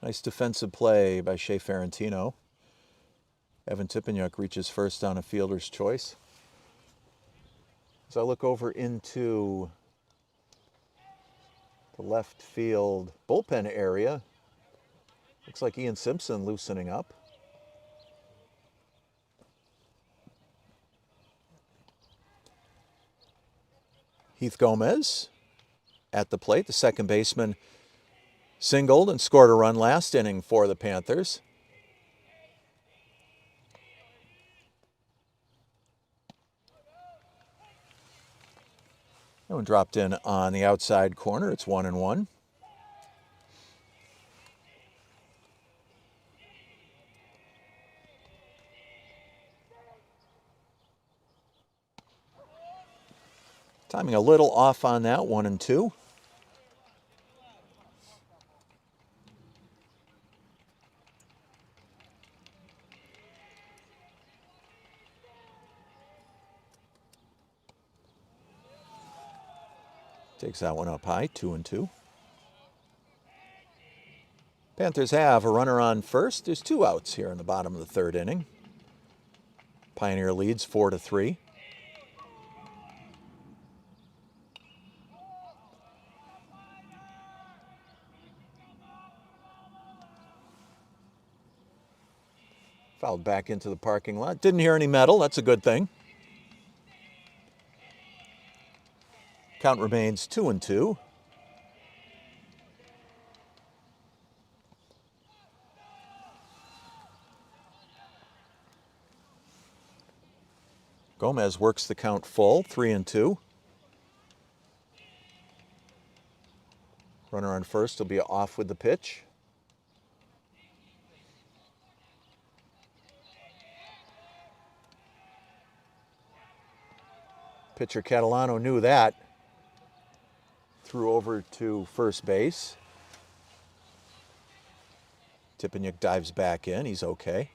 Nice defensive play by Shea Ferrantino. Evan Tippenyuk reaches first on a fielder's choice. As I look over into the left field bullpen area, looks like Ian Simpson loosening up. Heath Gomez at the plate. The second baseman singled and scored a run last inning for the Panthers. That one dropped in on the outside corner. It's 1-1. Timing a little off on that, 1-2. Takes that one up high, 2-2. Panthers have a runner on first. There's 2 outs here in the bottom of the third inning. Pioneer leads 4-3. Fouled back into the parking lot. Didn't hear any metal. That's a good thing. Count remains 2-2. Gomez works the count full, 3-2. Runner on first will be off with the pitch. Pitcher Catalano knew that. Threw over to first base. Tipeniuk dives back in. He's okay.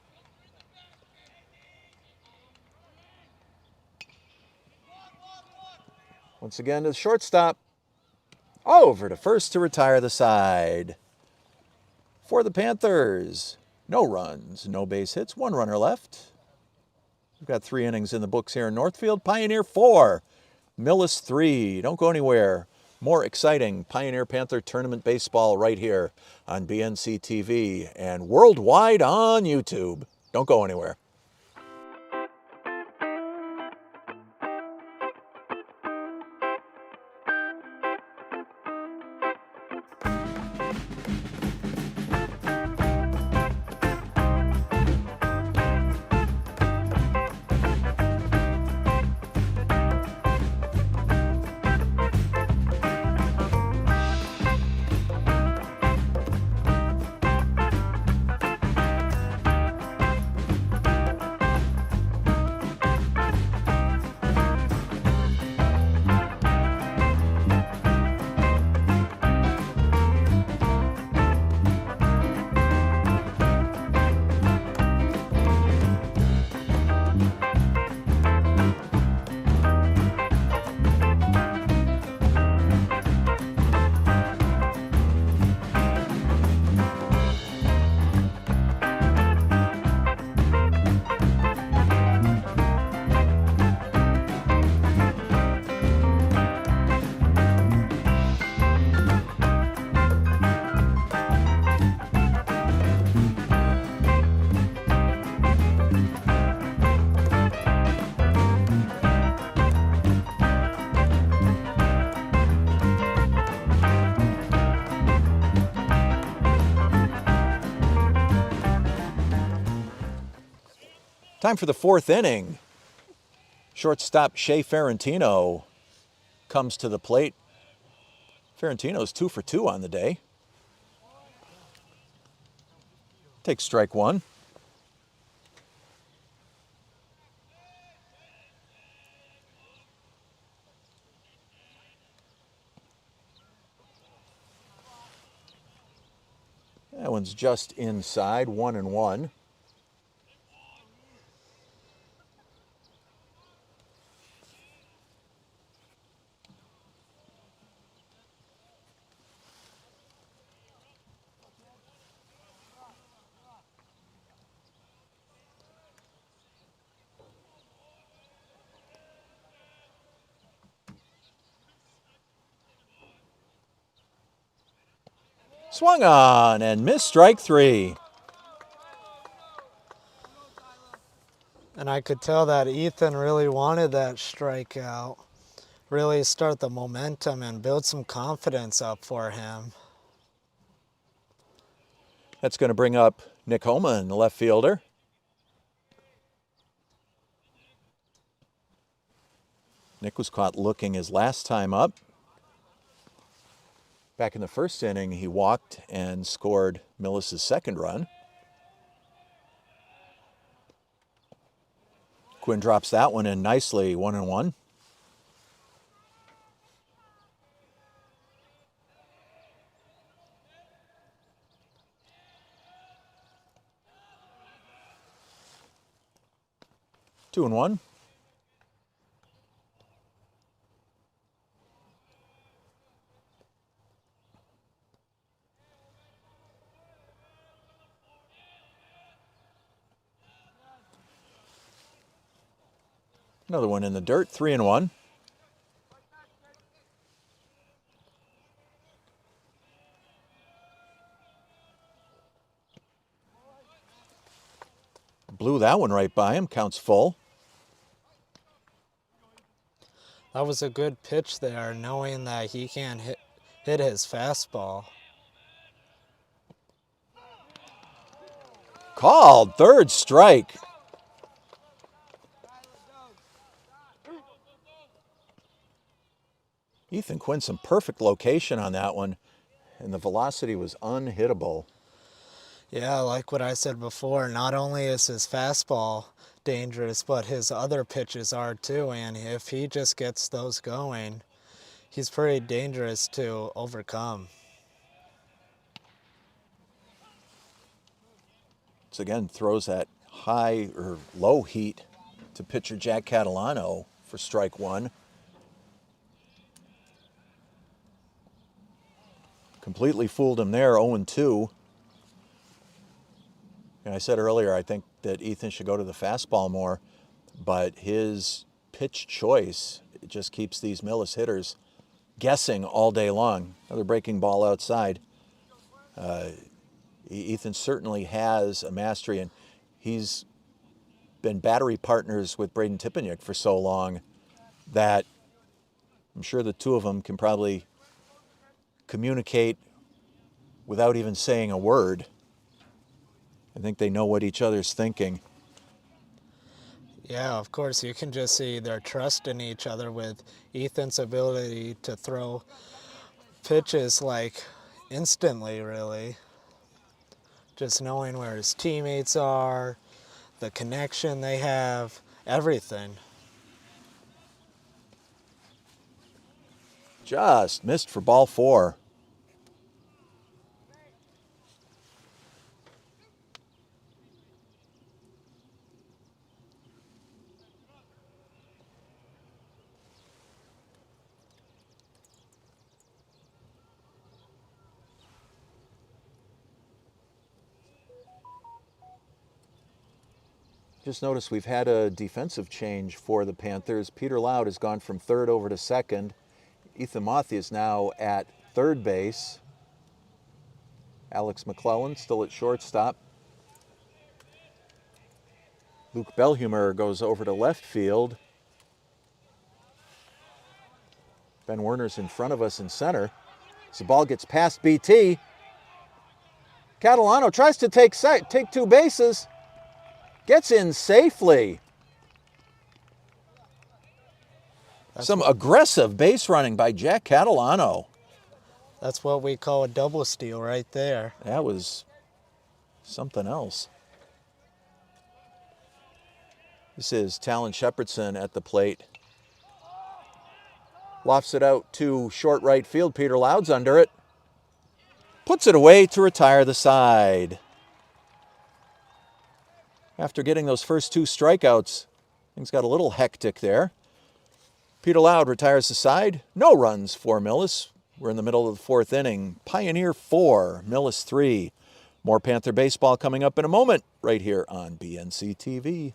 Once again to the shortstop. Over to first to retire the side. For the Panthers, no runs, no base hits, 1 runner left. We've got 3 innings in the books here in Northfield. Pioneer 4, Millis 3. Don't go anywhere. More exciting Pioneer Panther Tournament baseball right here on BNC TV and worldwide on YouTube. Don't go anywhere. Time for the 4th inning. Shortstop Shea Ferrantino comes to the plate. Ferrantino's 2 for 2 on the day. Takes strike 1. That one's just inside, 1-1. Swung on and missed, strike 3. And I could tell that Ethan really wanted that strikeout. really start the momentum and build some confidence up for him. That's going to bring up Nick Homan, the left fielder. Nick was caught looking his last time up. Back in the first inning, he walked and scored Millis' second run. Quinn drops that one in nicely, 1-1. Two and one. Another one in the dirt, 3-1. Blew that one right by him, counts full. That was a good pitch there, knowing that he can't hit his fastball. Called, third strike. Ethan Quinn, some perfect location on that one, and the velocity was unhittable. Yeah, like what I said before, not only is his fastball dangerous, but his other pitches are too, and if he just gets those going, he's pretty dangerous to overcome. So again, throws that high or low heat to pitcher Jack Catalano for strike one. Completely fooled him there, 0-2. And I said earlier, I think that Ethan should go to the fastball more, but his pitch choice, it just keeps these Millis hitters guessing all day long. Another breaking ball outside. Ethan certainly has a mastery, and he's been battery partners with Braden Tipeniuk for so long that I'm sure the two of them can probably communicate without even saying a word. I think they know what each other's thinking. Yeah, of course, you can just see their trust in each other with Ethan's ability to throw pitches like instantly, really. Just knowing where his teammates are, the connection they have, everything. Just missed for ball four. Just notice we've had a defensive change for the Panthers. Peter Loud has gone from third over to second. Ethan Mothi is now at third base. Alex McClellan still at shortstop. Luke Belhumer goes over to left field. Ben Werner's in front of us in center. As the ball gets past BT, Catalano tries to take two bases. Gets in safely. Some aggressive base running by Jack Catalano. That's what we call a double steal right there. That was something else. This is Talon Shepherdson at the plate. Lofts it out to short right field. Peter Loud's under it. Puts it away to retire the side. After getting those first two strikeouts, things got a little hectic there. Peter Loud retires the side. No runs for Millis. We're in the middle of the fourth inning. Pioneer 4, Millis 3. More Panther baseball coming up in a moment right here on BNC TV.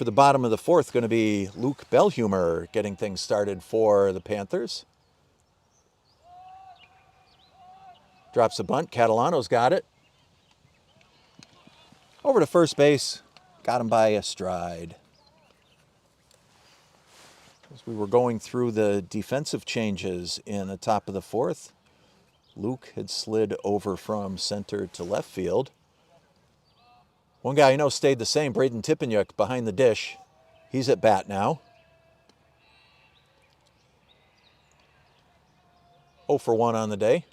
for the bottom of the fourth going to be Luke Belhumer getting things started for the Panthers. Drops a bunt. Catalano's got it. Over to first base. Got him by a stride. As we were going through the defensive changes in the top of the fourth, Luke had slid over from center to left field. One guy I know stayed the same, Braden Tippenyuk, behind the dish. He's at bat now. 0 for 1 on the day.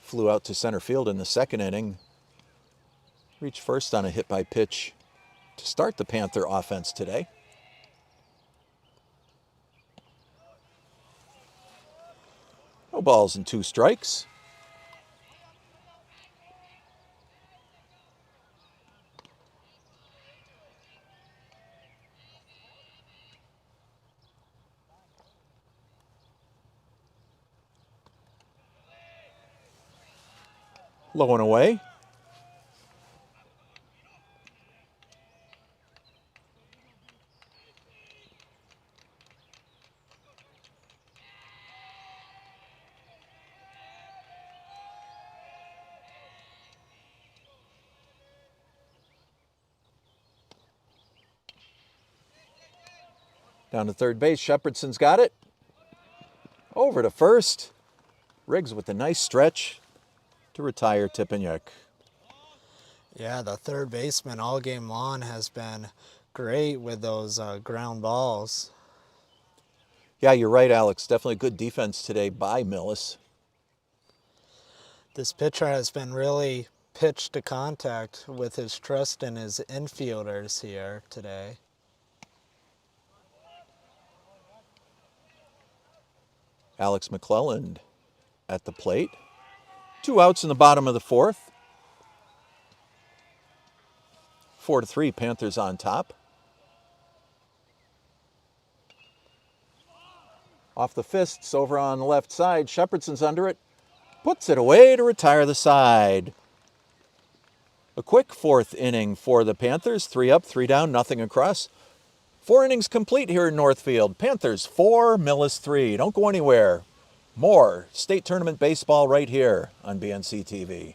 Flew out to center field in the second inning. Reached first on a hit by pitch to start the Panther offense today. No balls and 2 strikes. Low and away. Down to third base, Shepherdson's got it. Over to first. Riggs with a nice stretch to retire Tippenyuk. Yeah, the third baseman all game long has been great with those ground balls. Yeah, you're right, Alex. Definitely good defense today by Millis. This pitcher has been really pitch to contact with his trust in his infielders here today. Alex McClelland at the plate. 2 outs in the bottom of the fourth. 4-3, Panthers on top. Off the fists over on the left side. Shepherdson's under it. Puts it away to retire the side. A quick fourth inning for the Panthers. 3 up, 3 down, nothing across. 4 innings complete here in Northfield. Panthers 4, Millis 3. Don't go anywhere. More state tournament baseball right here on BNC TV.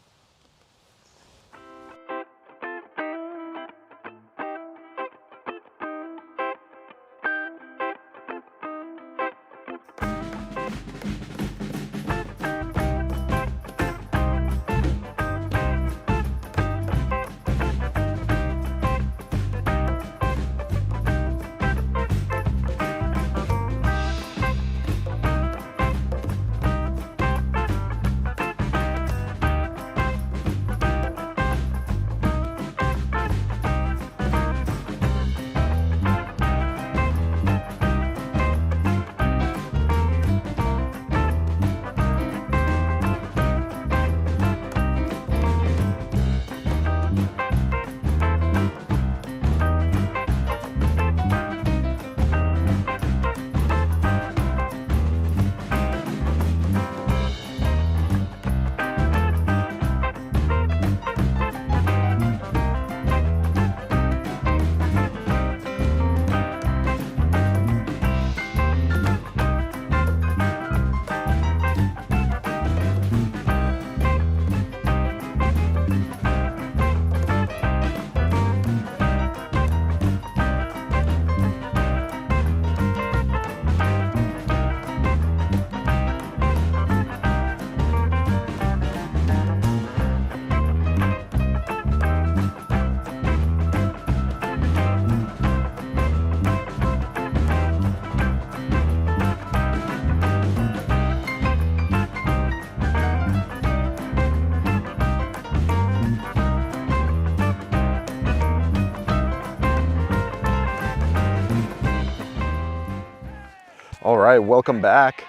All right, welcome back.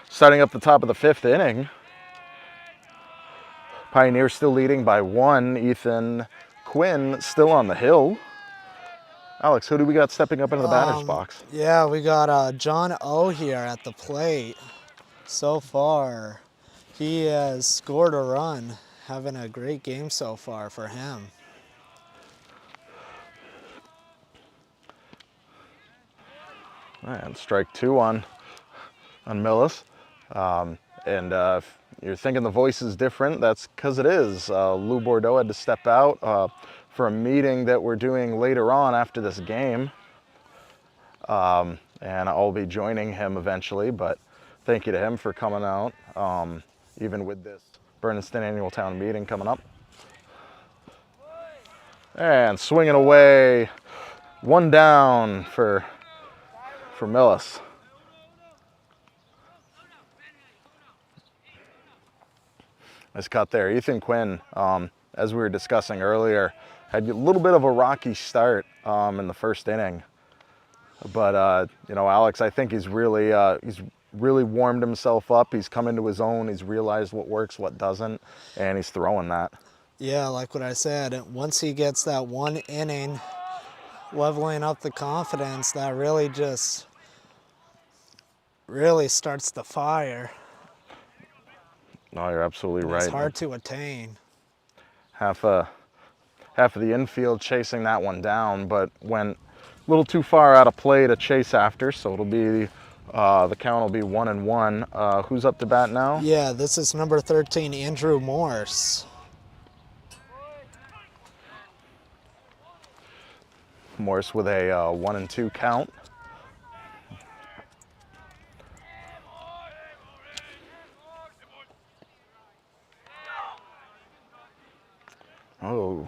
Starting up the top of the 5th inning. Pioneers still leading by 1. Ethan Quinn still on the hill. Alex, who do we got stepping up into the batter's box? Yeah, we got John O here at the plate. So far, he has scored a run, having a great game so far for him. And strike 2 on Millis. And if you're thinking the voice is different, that's because it is. Lou Bordeaux had to step out for a meeting that we're doing later on after this game. And I'll be joining him eventually, but thank you to him for coming out, even with this Bernardston annual town meeting coming up. And swinging away, 1 down for Millis. Nice cut there. Ethan Quinn, as we were discussing earlier, had a little bit of a rocky start in the first inning. But, you know, Alex, I think he's really warmed himself up. He's come into his own. He's realized what works, what doesn't, and he's throwing that. Yeah, like what I said, once he gets that 1 inning leveling up the confidence, that really just starts the fire. No, you're absolutely right. It's hard to attain. Half of the infield chasing that one down, but went a little too far out of play to chase after, so it'll be the count will be 1-1. Who's up to bat now? Yeah, this is number 13, Andrew Morse. Morse with a 1-2 count. Oh,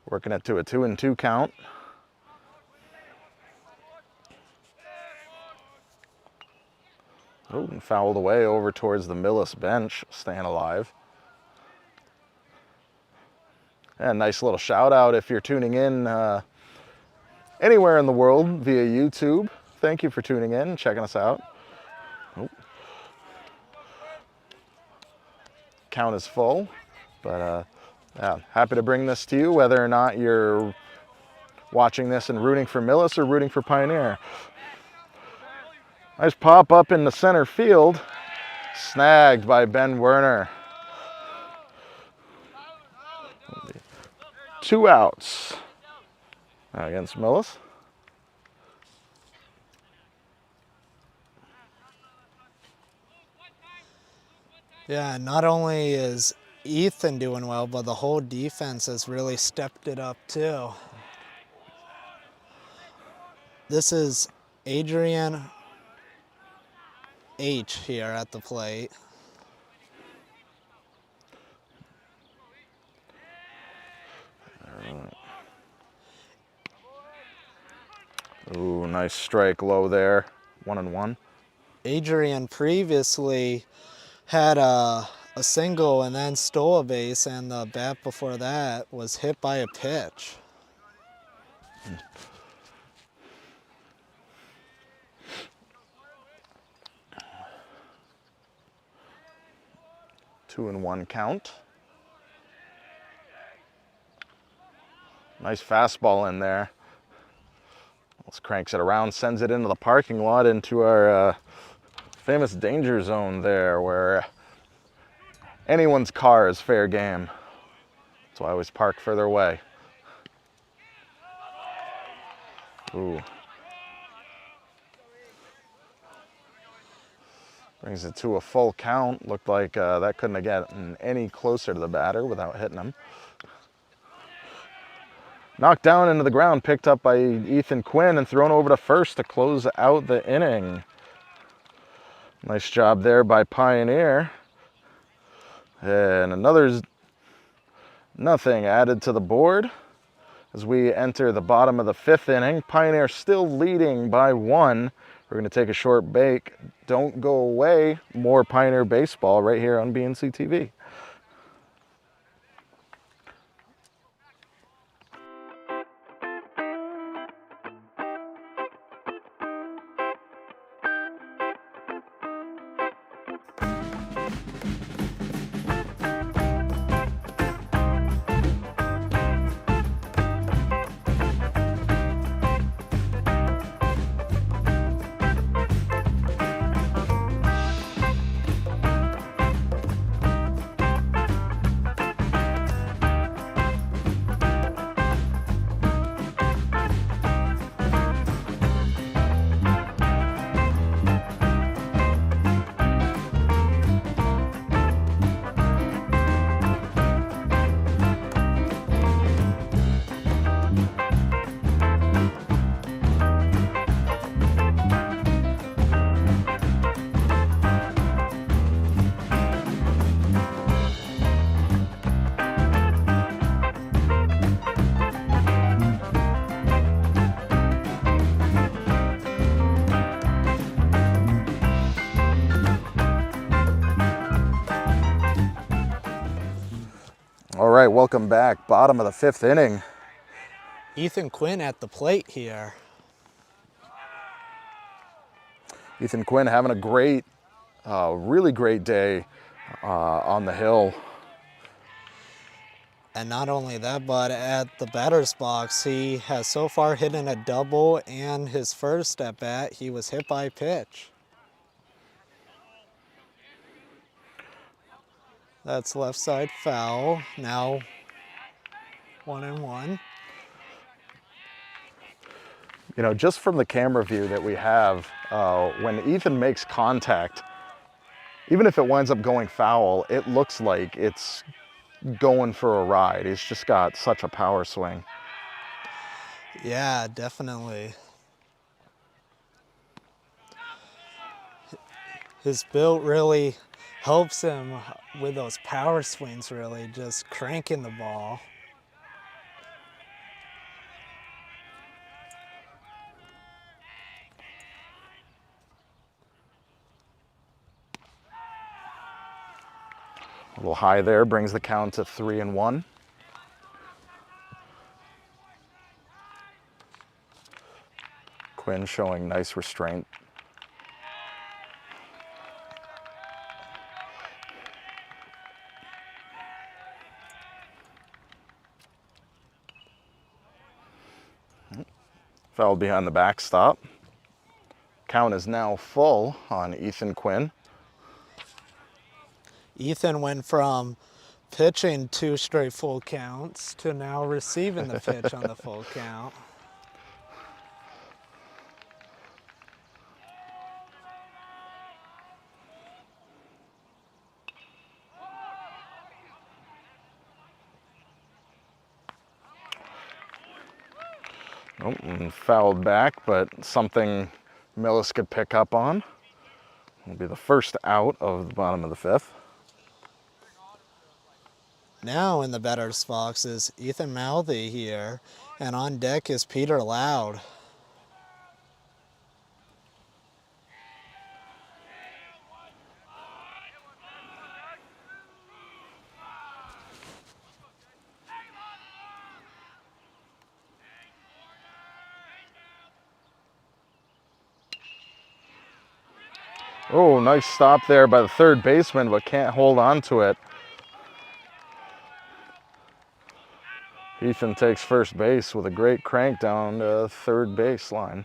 working it to a 2-2 count. Oh, and fouled away over towards the Millis bench, staying alive. And nice little shout out if you're tuning in anywhere in the world via YouTube. Thank you for tuning in and checking us out. Oh. Count is full, but yeah, happy to bring this to you, whether or not you're watching this and rooting for Millis or rooting for Pioneer. Nice pop up in the center field, snagged by Ben Werner. 2 outs against Millis. Yeah, not only is Ethan doing well, but the whole defense has really stepped it up too. This is Adrian H here at the plate. Ooh, nice strike low there. 1-1. Adrian previously had a single and then stole a base, and the bat before that was hit by a pitch. Two and 1 count. Nice fastball in there. Let's cranks it around, sends it into the parking lot, into our famous danger zone there, where anyone's car is fair game. So I always park further away. Ooh. Brings it to a full count. Looked like that couldn't have gotten any closer to the batter without hitting him. Knocked down into the ground, picked up by Ethan Quinn and thrown over to first to close out the inning. Nice job there by Pioneer. And another nothing added to the board as we enter the bottom of the 5th inning. Pioneer still leading by 1. We're going to take a short break. Don't go away. More Pioneer baseball right here on BNC TV. right, welcome back. Bottom of the 5th inning. Ethan Quinn at the plate here. Ethan Quinn having a great, really great day on the hill. And not only that, but at the batter's box, he has so far hit in a double, and his first at bat, he was hit by a pitch. That's left side foul. Now 1-1. You know, just from the camera view that we have, when Ethan makes contact, even if it winds up going foul, it looks like it's going for a ride. He's just got such a power swing. Yeah, definitely. His build really helps him with those power swings, really, just cranking the ball. A little high there, brings the count to 3-1. Quinn showing nice restraint. Fouled behind the backstop. Count is now full on Ethan Quinn. Ethan went from pitching 2 straight full counts to now receiving the pitch on the full count. Oh, and fouled back, but something Millis could pick up on. It'll be the first out of the bottom of the 5th. Now in the batter's box is Ethan Mouthy here, and on deck is Peter Loud. Oh, nice stop there by the third baseman, but can't hold on to it. Ethan takes first base with a great crank down the third baseline.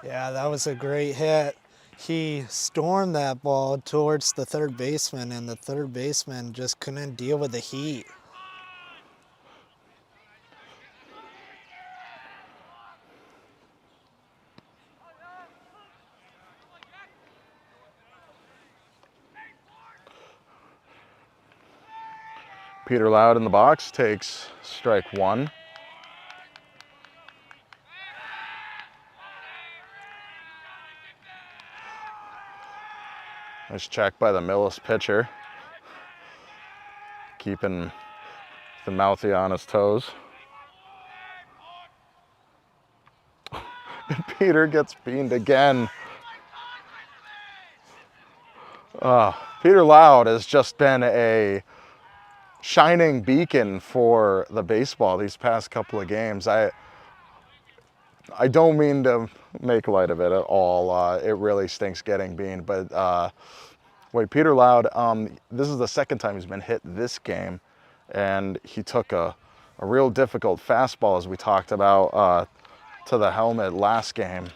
Yeah, that was a great hit. He stormed that ball towards the third baseman, and the third baseman just couldn't deal with the heat. Peter Loud in the box takes strike 1. Nice check by the Millis pitcher, keeping the Mouthy on his toes. And Peter gets beamed again. Peter Loud has just been a shining beacon for the baseball these past couple of games. I don't mean to make light of it at all. It really stinks getting beamed, but wait, Peter Loud, this is the second time he's been hit this game, and he took a real difficult fastball, as we talked about, to the helmet last game,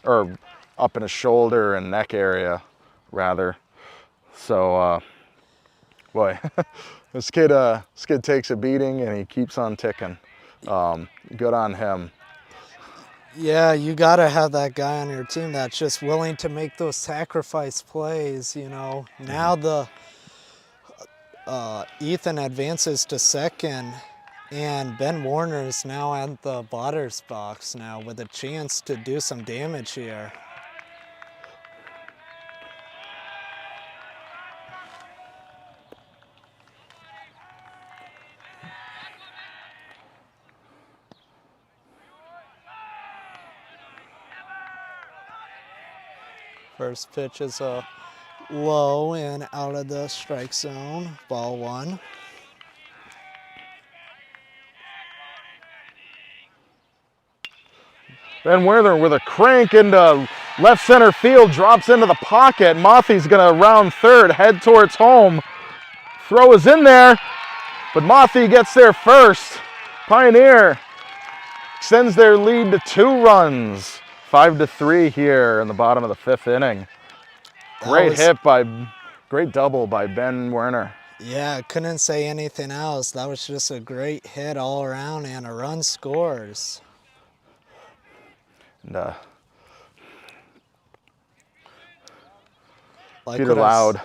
or up in his shoulder and neck area, rather. So, boy, this kid takes a beating and he keeps on ticking. Good on him. Yeah, you gotta have that guy on your team that's just willing to make those sacrifice plays, you know. Now the Ethan advances to second, and Ben Warner is now at the batter's box now with a chance to do some damage here. First pitch is a low and out of the strike zone, ball 1. Ben Werner with a crank into left center field, drops into the pocket. Mothy's gonna round third, head towards home. Throw is in there, but Mothy gets there first. Pioneer extends their lead to 2 runs. 5-3 here in the bottom of the 5th inning. Great double by Ben Werner. Yeah, couldn't say anything else. That was just a great hit all around and a run scores. And Like Peter what I s- Loud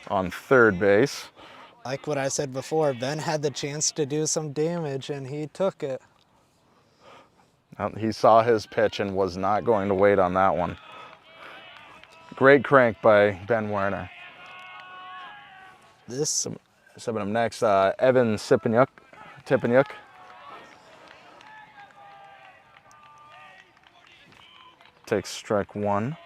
on third base. Like what I said before, Ben had the chance to do some damage and he took it. He saw his pitch and was not going to wait on that one. Great crank by Ben Werner. Subbing him next, Evan Tipanyuk. Takes strike 1.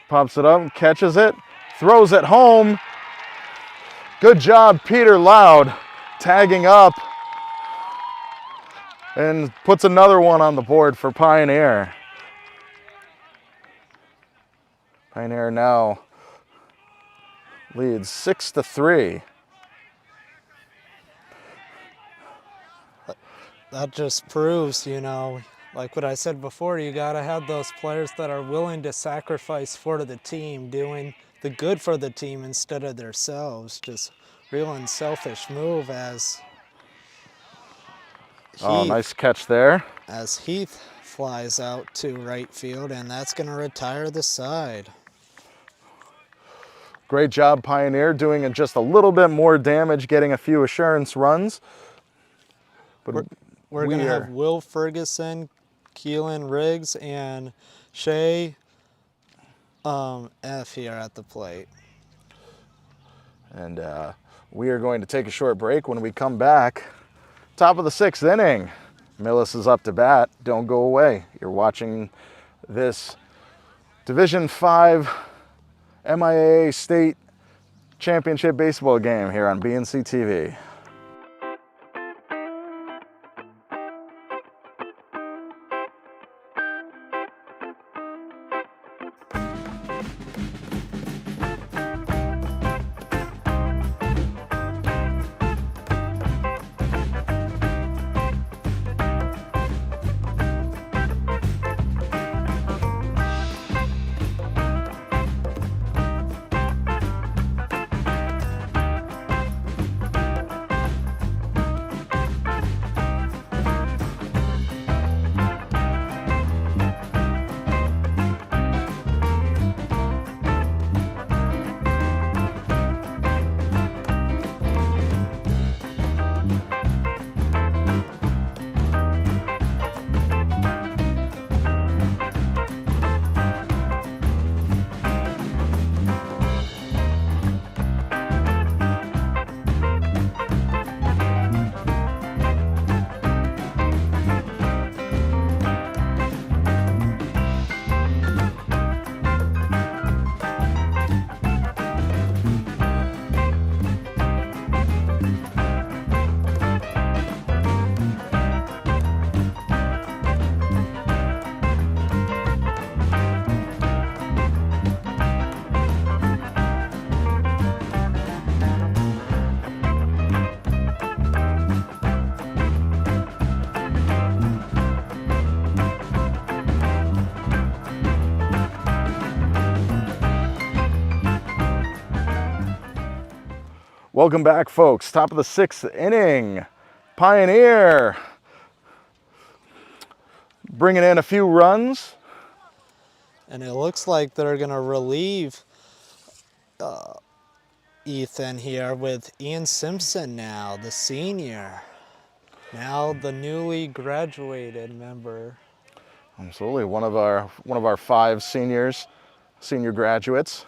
Pops it up, catches it, throws it home. Good job, Peter Loud, tagging up and puts another one on the board for Pioneer. Pioneer now leads 6-3. That just proves, like what I said before, you got to have those players that are willing to sacrifice for the team, doing the good for the team instead of themselves. Just real unselfish move as Nice catch there. As Heath flies out to right field, and that's going to retire the side. Great job, Pioneer, doing just a little bit more damage, getting a few assurance runs. But We're going to have Will Ferguson, Keelan Riggs, and Shay F here at the plate. And we are going to take a short break. When we come back, top of the 6th inning, Millis is up to bat. Don't go away. You're watching this Division 5 MIAA State Championship Baseball game here on BNC TV. Welcome back, folks. Top of the 6th inning. Pioneer bringing in a few runs. And it looks like they're going to relieve Ethan here with Ian Simpson now, the senior. Now the newly graduated member. Absolutely, one of our 5 senior graduates.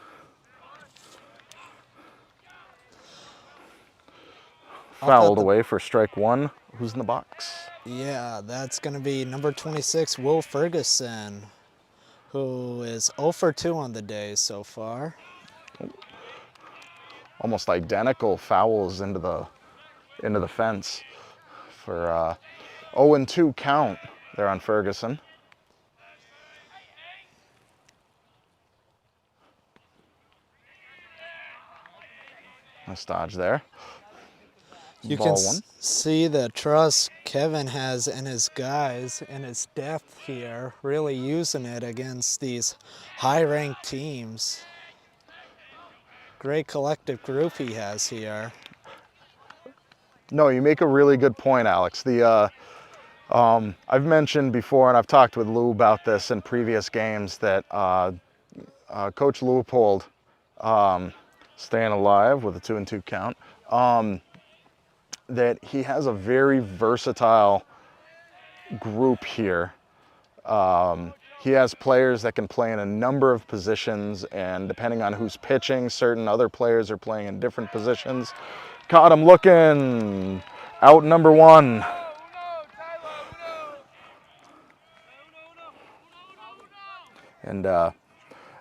Fouled away for strike 1. Who's in the box? Yeah, that's going to be number 26, Will Ferguson. who is 0 for 2 on the day so far. Almost identical fouls into the fence for 0-2 count there on Ferguson. Nice dodge there. You Ball can one. see the trust Kevin has in his guys and his depth here, really using it against these high-ranked teams. Great collective group he has here. No, you make a really good point, Alex. I've mentioned before, and I've talked with Lou about this in previous games, that Coach Leupold, staying alive with a 2-2 count, that he has a very versatile group here. He has players that can play in a number of positions, and depending on who's pitching, certain other players are playing in different positions. Caught him looking. Out number one. And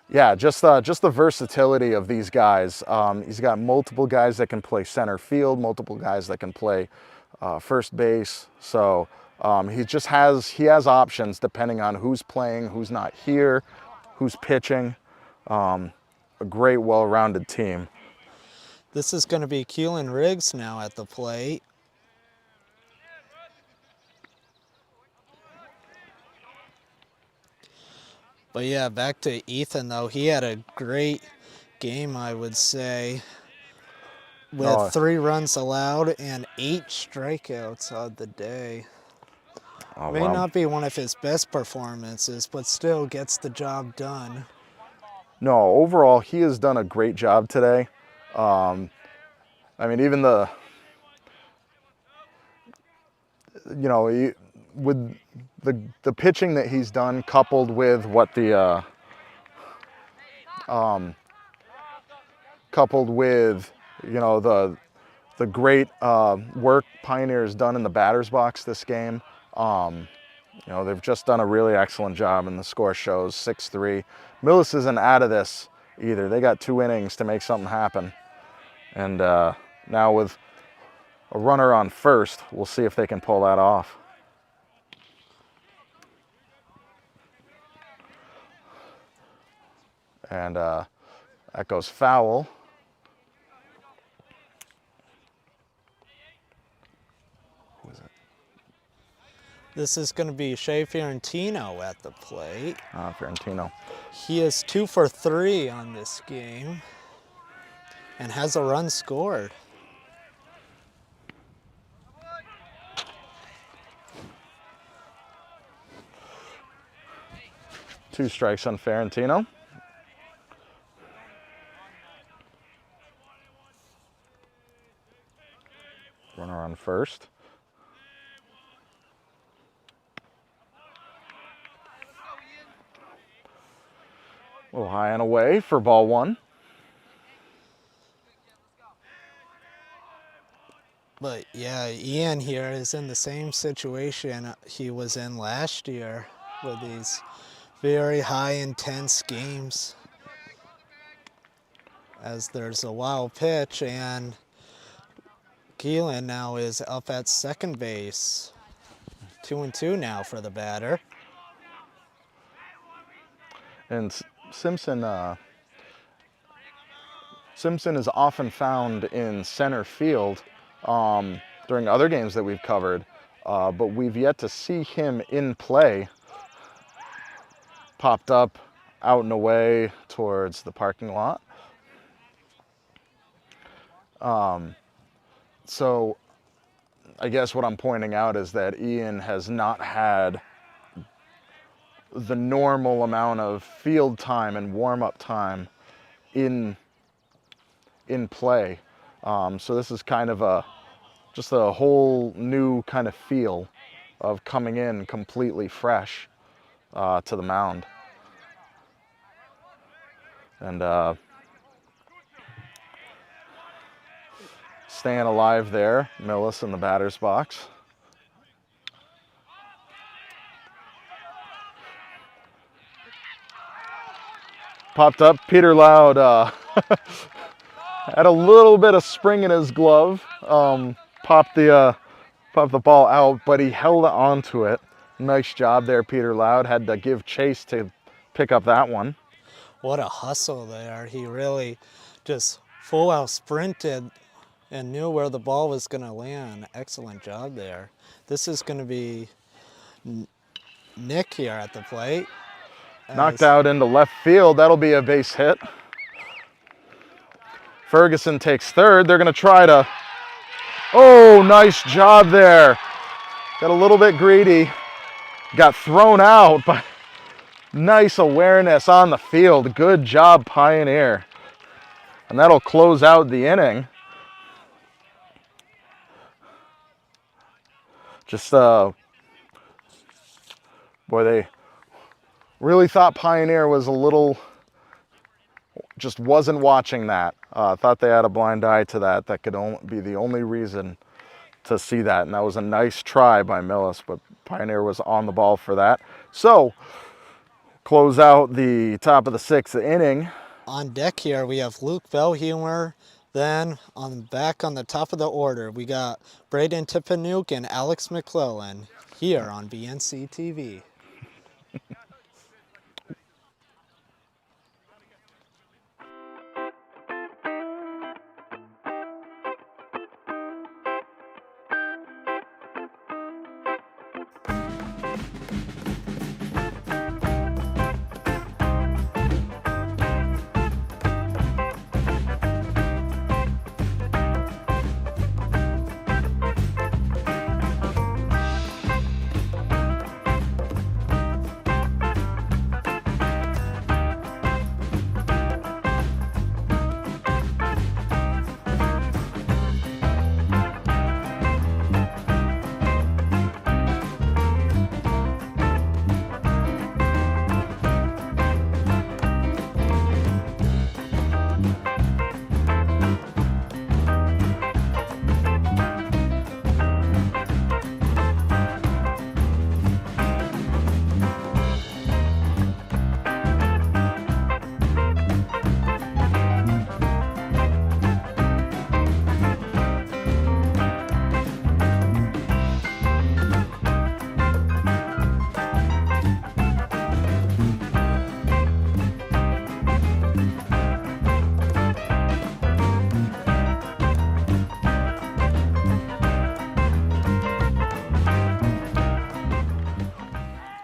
yeah, just the versatility of these guys. He's got multiple guys that can play center field, multiple guys that can play first base. So he has options depending on who's playing, who's not here, who's pitching. A great, well-rounded team. This is going to be Keelan Riggs now at the plate. But yeah, back to Ethan though. He had a great game, I would say, with 3 runs allowed and 8 strikeouts on the day. Oh, May wow. not be one of his best performances, but still gets the job done. No, overall, he has done a great job today. I mean, even with the pitching that he's done, coupled with what the great work Pioneer's done in the batter's box this game. They've just done a really excellent job, and the score shows 6-3. Millis isn't out of this either. They got 2 innings to make something happen. And now with a runner on first, we'll see if they can pull that off. And that goes foul. Who is it? This is going to be Shea Fiorentino at the plate. Fiorentino. He is 2 for 3 on this game and has a run scored. Two strikes on Fiorentino. Runner on first. A little high and away for ball one. But yeah, Ian here is in the same situation he was in last year with these very high intense games. As there's a wild pitch, and Keelan now is up at second base. 2-2 now for the batter. And Simpson is often found in center field during other games that we've covered, but we've yet to see him in play. Popped up out and away towards the parking lot. So I guess what I'm pointing out is that Ian has not had the normal amount of field time and warm-up time in play. So this is kind of just a whole new kind of feel of coming in completely fresh to the mound. And staying alive there, Millis in the batter's box. Popped up. Peter Loud had a little bit of spring in his glove. Popped the ball out, but he held on to it. Nice job there, Peter Loud. Had to give chase to pick up that one. What a hustle there. He really just full out sprinted and knew where the ball was going to land. Excellent job there. This is going to be Nick here at the plate. Knocked out into left field. That'll be a base hit. Ferguson takes third. They're going to try to... Oh, nice job there. Got a little bit greedy. Got thrown out, but nice awareness on the field. Good job, Pioneer. And that'll close out the inning. Just, boy, they really thought Pioneer was a little, just wasn't watching that. Thought they had a blind eye to that. That could only be the only reason to see that. And that was a nice try by Millis, but Pioneer was on the ball for that. So, close out the top of the sixth inning. On deck here, we have Luke Bellhumer. Then back on the top of the order, we got Braden Tipanuke and Alex McClellan here on BNC TV.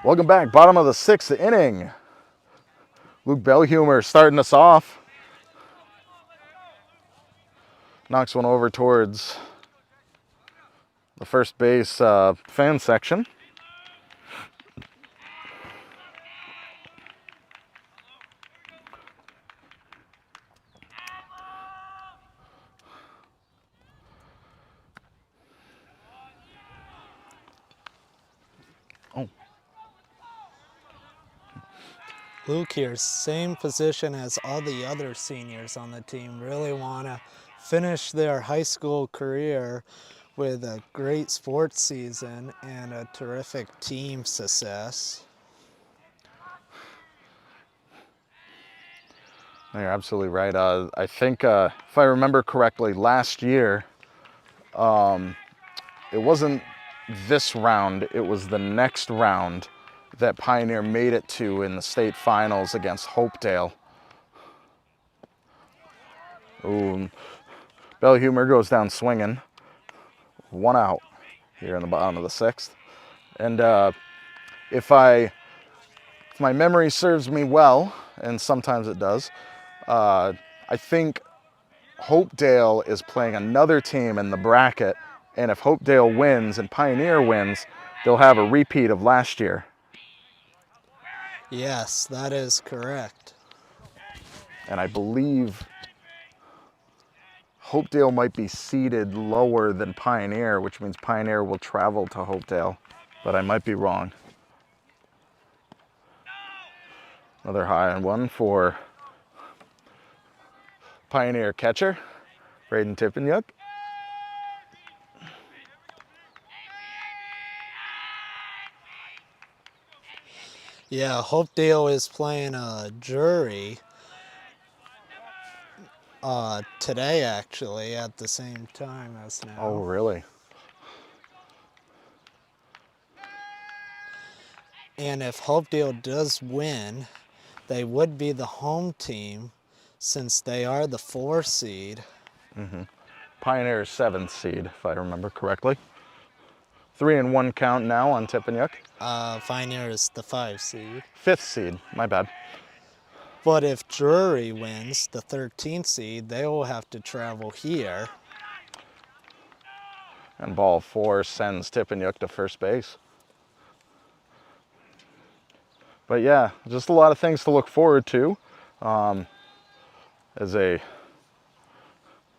Welcome back, bottom of the sixth inning. Luke Bellhumer starting us off. Knocks one over towards the first base fan section. Luke here, same position as all the other seniors on the team. Really want to finish their high school career with a great sports season and a terrific team success. You're absolutely right. I think, if I remember correctly, last year, it wasn't this round, it was the next round that Pioneer made it to in the state finals against Hopedale. Ooh, Bellhumer goes down swinging. One out here in the bottom of the sixth. And if my memory serves me well, and sometimes it does, I think Hopedale is playing another team in the bracket, and if Hopedale wins and Pioneer wins, they'll have a repeat of last year. Yes, that is correct. And I believe Hopedale might be seated lower than Pioneer, which means Pioneer will travel to Hopedale, but I might be wrong. Another high on one for Pioneer catcher, Braden Tipanuke. Yeah, Hopedale is playing a jury today, actually, at the same time as now. Oh, really? And if Hopedale does win, they would be the home team since they are the 4 seed. Pioneer's 7th seed, if I remember correctly. 3-1 count now on Tippiniuk. Pioneer is the 5 seed. 5th seed, my bad. But if Drury wins, the 13th seed, they will have to travel here. And ball 4 sends Tippiniuk to first base. But yeah, just a lot of things to look forward to. As a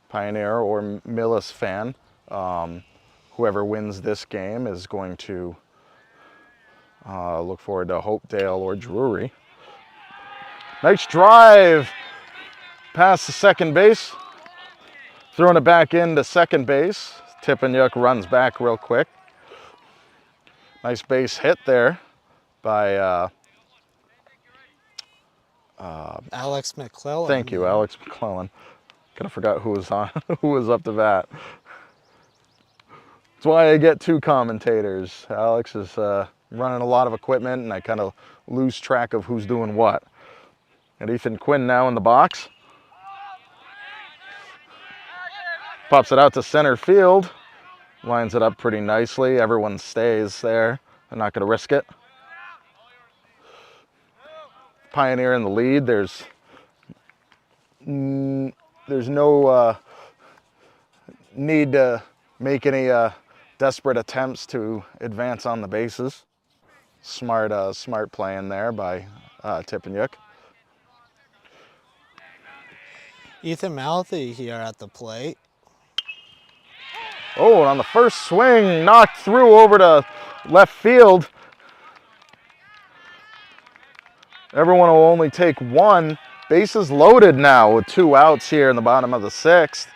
Pioneer or Millis fan, whoever wins this game is going to look forward to Hopedale or Drury. Nice drive past the second base. Throwing it back into second base. Tippiniuk runs back real quick. Nice base hit there by Alex McClellan. thank you, Alex McClellan. Kind of forgot who was on, who was up to bat. That's why I get 2 commentators. Alex is running a lot of equipment, and I kind of lose track of who's doing what. And Ethan Quinn now in the box. Pops it out to center field. Lines it up pretty nicely. Everyone stays there. They're not going to risk it. Pioneer in the lead. There's no need to make any desperate attempts to advance on the bases. Smart play in there by Tippiniuk. Ethan Mouthy here at the plate. Oh, and on the first swing, knocked through over to left field. Everyone will only take 1. Bases loaded now with 2 outs here in the bottom of the 6th.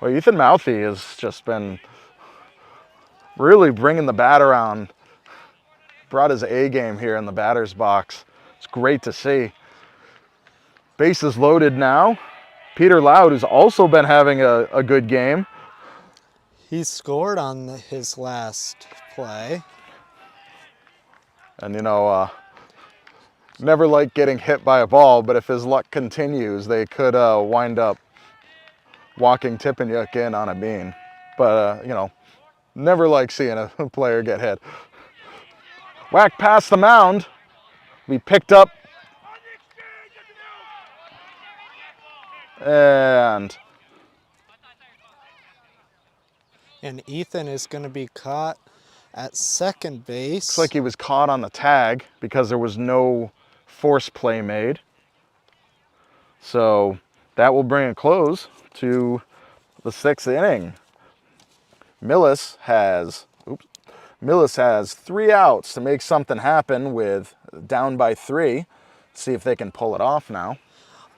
Well, Ethan Mouthy has just been really bringing the bat around. Brought his A game here in the batter's box. It's great to see. Bases loaded now. Peter Loud has also been having a good game. He scored on his last play. And you know, never like getting hit by a ball, but if his luck continues, they could wind up walking Tippiniuk in on a bean. But, you know, never like seeing a player get hit. Whack past the mound. We picked up. And Ethan is going to be caught at second base. looks like he was caught on the tag because there was no force play made. So that will bring a close to the 6th inning. Millis has 3 outs to make something happen with down by 3. See if they can pull it off now.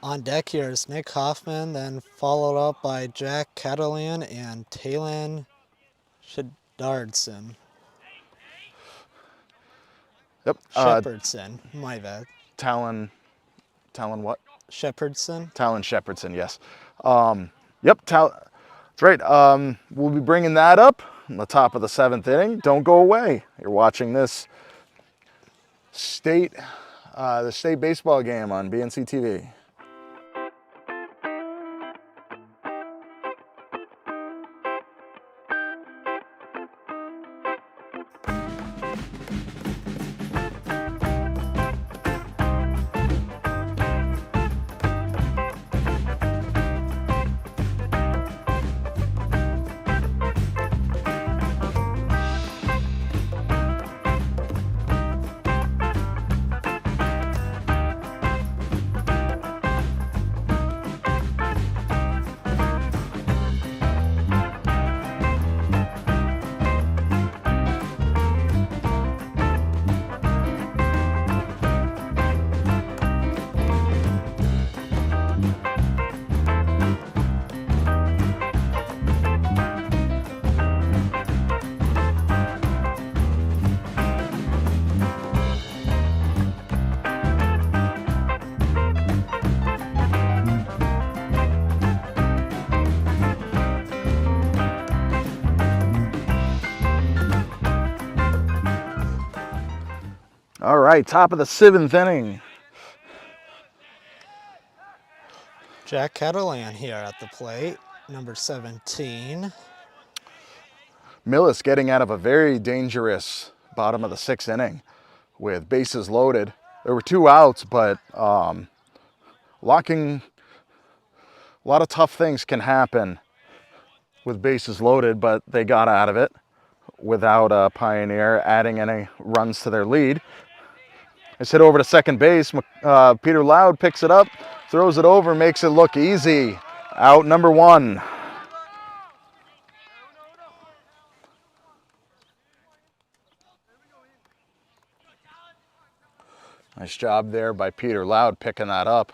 On deck here is Nick Hoffman, then followed up by Jack Catalan and Talon Shedardson. Yep. Shepherdson, my bad. Talon what? Shepherdson. Talon Shepherdson, yes. Yep, that's right. We'll be bringing that up on the top of the 7th inning. Don't go away. You're watching this the state baseball game on BNC TV. All right, top of the 7th inning. Jack Catalan here at the plate, number 17. Millis getting out of a very dangerous bottom of the 6th inning with bases loaded. There were 2 outs, but a lot of tough things can happen with bases loaded, but they got out of it without Pioneer adding any runs to their lead. It's hit over to second base. Peter Loud picks it up, throws it over, makes it look easy. Out number 1. Nice job there by Peter Loud picking that up.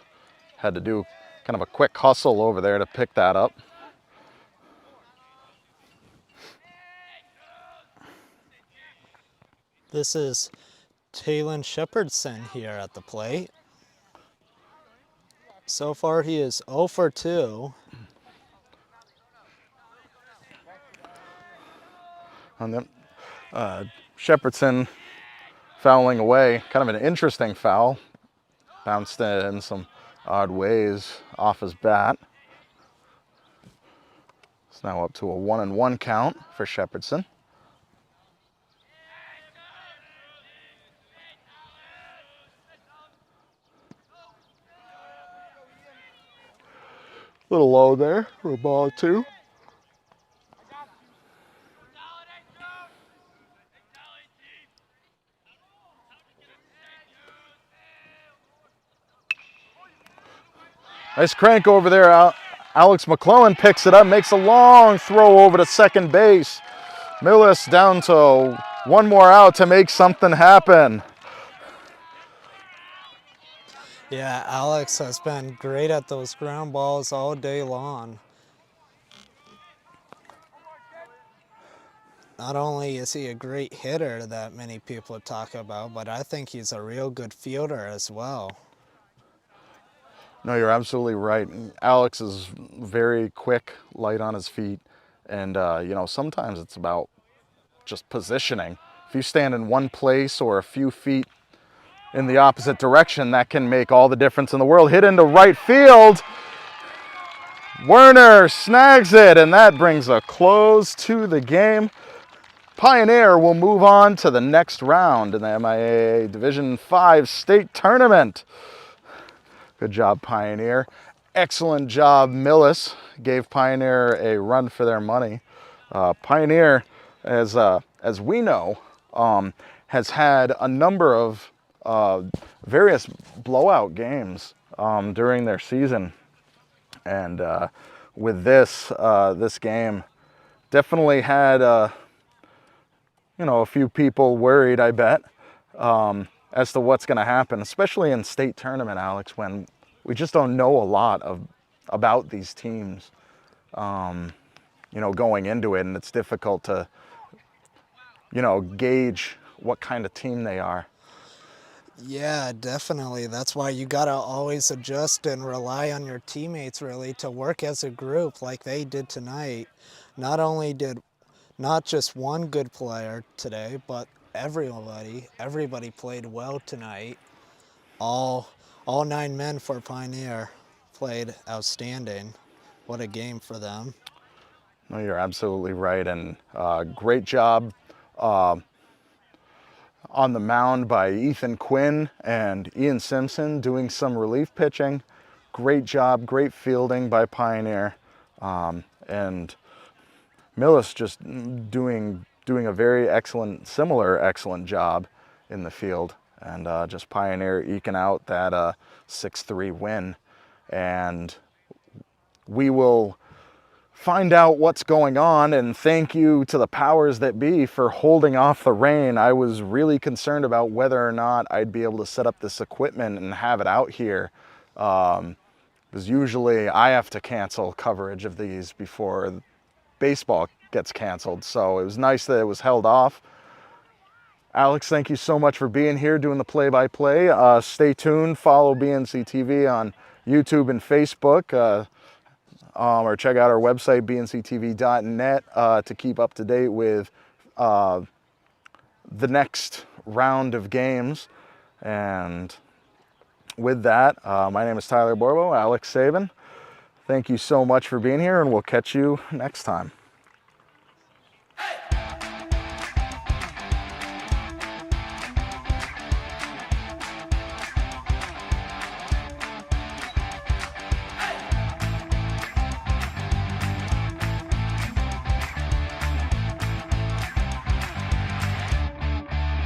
Had to do kind of a quick hustle over there to pick that up. This is Talon Shepherdson here at the plate. So far he is 0 for 2. And then Shepherdson fouling away, kind of an interesting foul. Bounced in some odd ways off his bat. It's now up to a 1-1 count for Shepherdson. Little low there for a ball 2. Nice crank over there. Alex McClellan picks it up, makes a long throw over to second base. Millis down to 1 more out to make something happen. Yeah, Alex has been great at those ground balls all day long. Not only is he a great hitter that many people talk about, but I think he's a real good fielder as well. No, you're absolutely right. Alex is very quick, light on his feet, and sometimes it's about just positioning. If you stand in one place or a few feet in the opposite direction, that can make all the difference in the world. Hit into right field. Werner snags it, and that brings a close to the game. Pioneer will move on to the next round in the MIAA Division 5 state tournament. Good job, Pioneer. Excellent job, Millis. Gave Pioneer a run for their money. Pioneer, as we know, has had a number of various blowout games during their season, and with this game, definitely had a few people worried, I bet, as to what's going to happen, especially in state tournament, Alex, when we just don't know a lot about these teams, going into it, and it's difficult to, gauge what kind of team they are. Yeah, definitely. That's why you gotta always adjust and rely on your teammates really to work as a group like they did tonight. Not just one good player today, but everybody played well tonight. All 9 men for Pioneer played outstanding. What a game for them. No, you're absolutely right, and great job on the mound by Ethan Quinn and Ian Simpson doing some relief pitching. Great job, great fielding by Pioneer, and Millis just doing a very similar excellent job in the field, and just Pioneer eking out that 6-3 win. And we will find out what's going on, and thank you to the powers that be for holding off the rain. I was really concerned about whether or not I'd be able to set up this equipment and have it out here, because usually I have to cancel coverage of these before baseball gets canceled, so it was nice that it was held off. Alex, thank you so much for being here doing the play-by-play. Stay tuned, follow BNC TV on YouTube and Facebook, or check out our website, bnctv.net, to keep up to date with the next round of games. And with that, my name is Tyler Borbo, Alex Saban. Thank you so much for being here, and we'll catch you next time.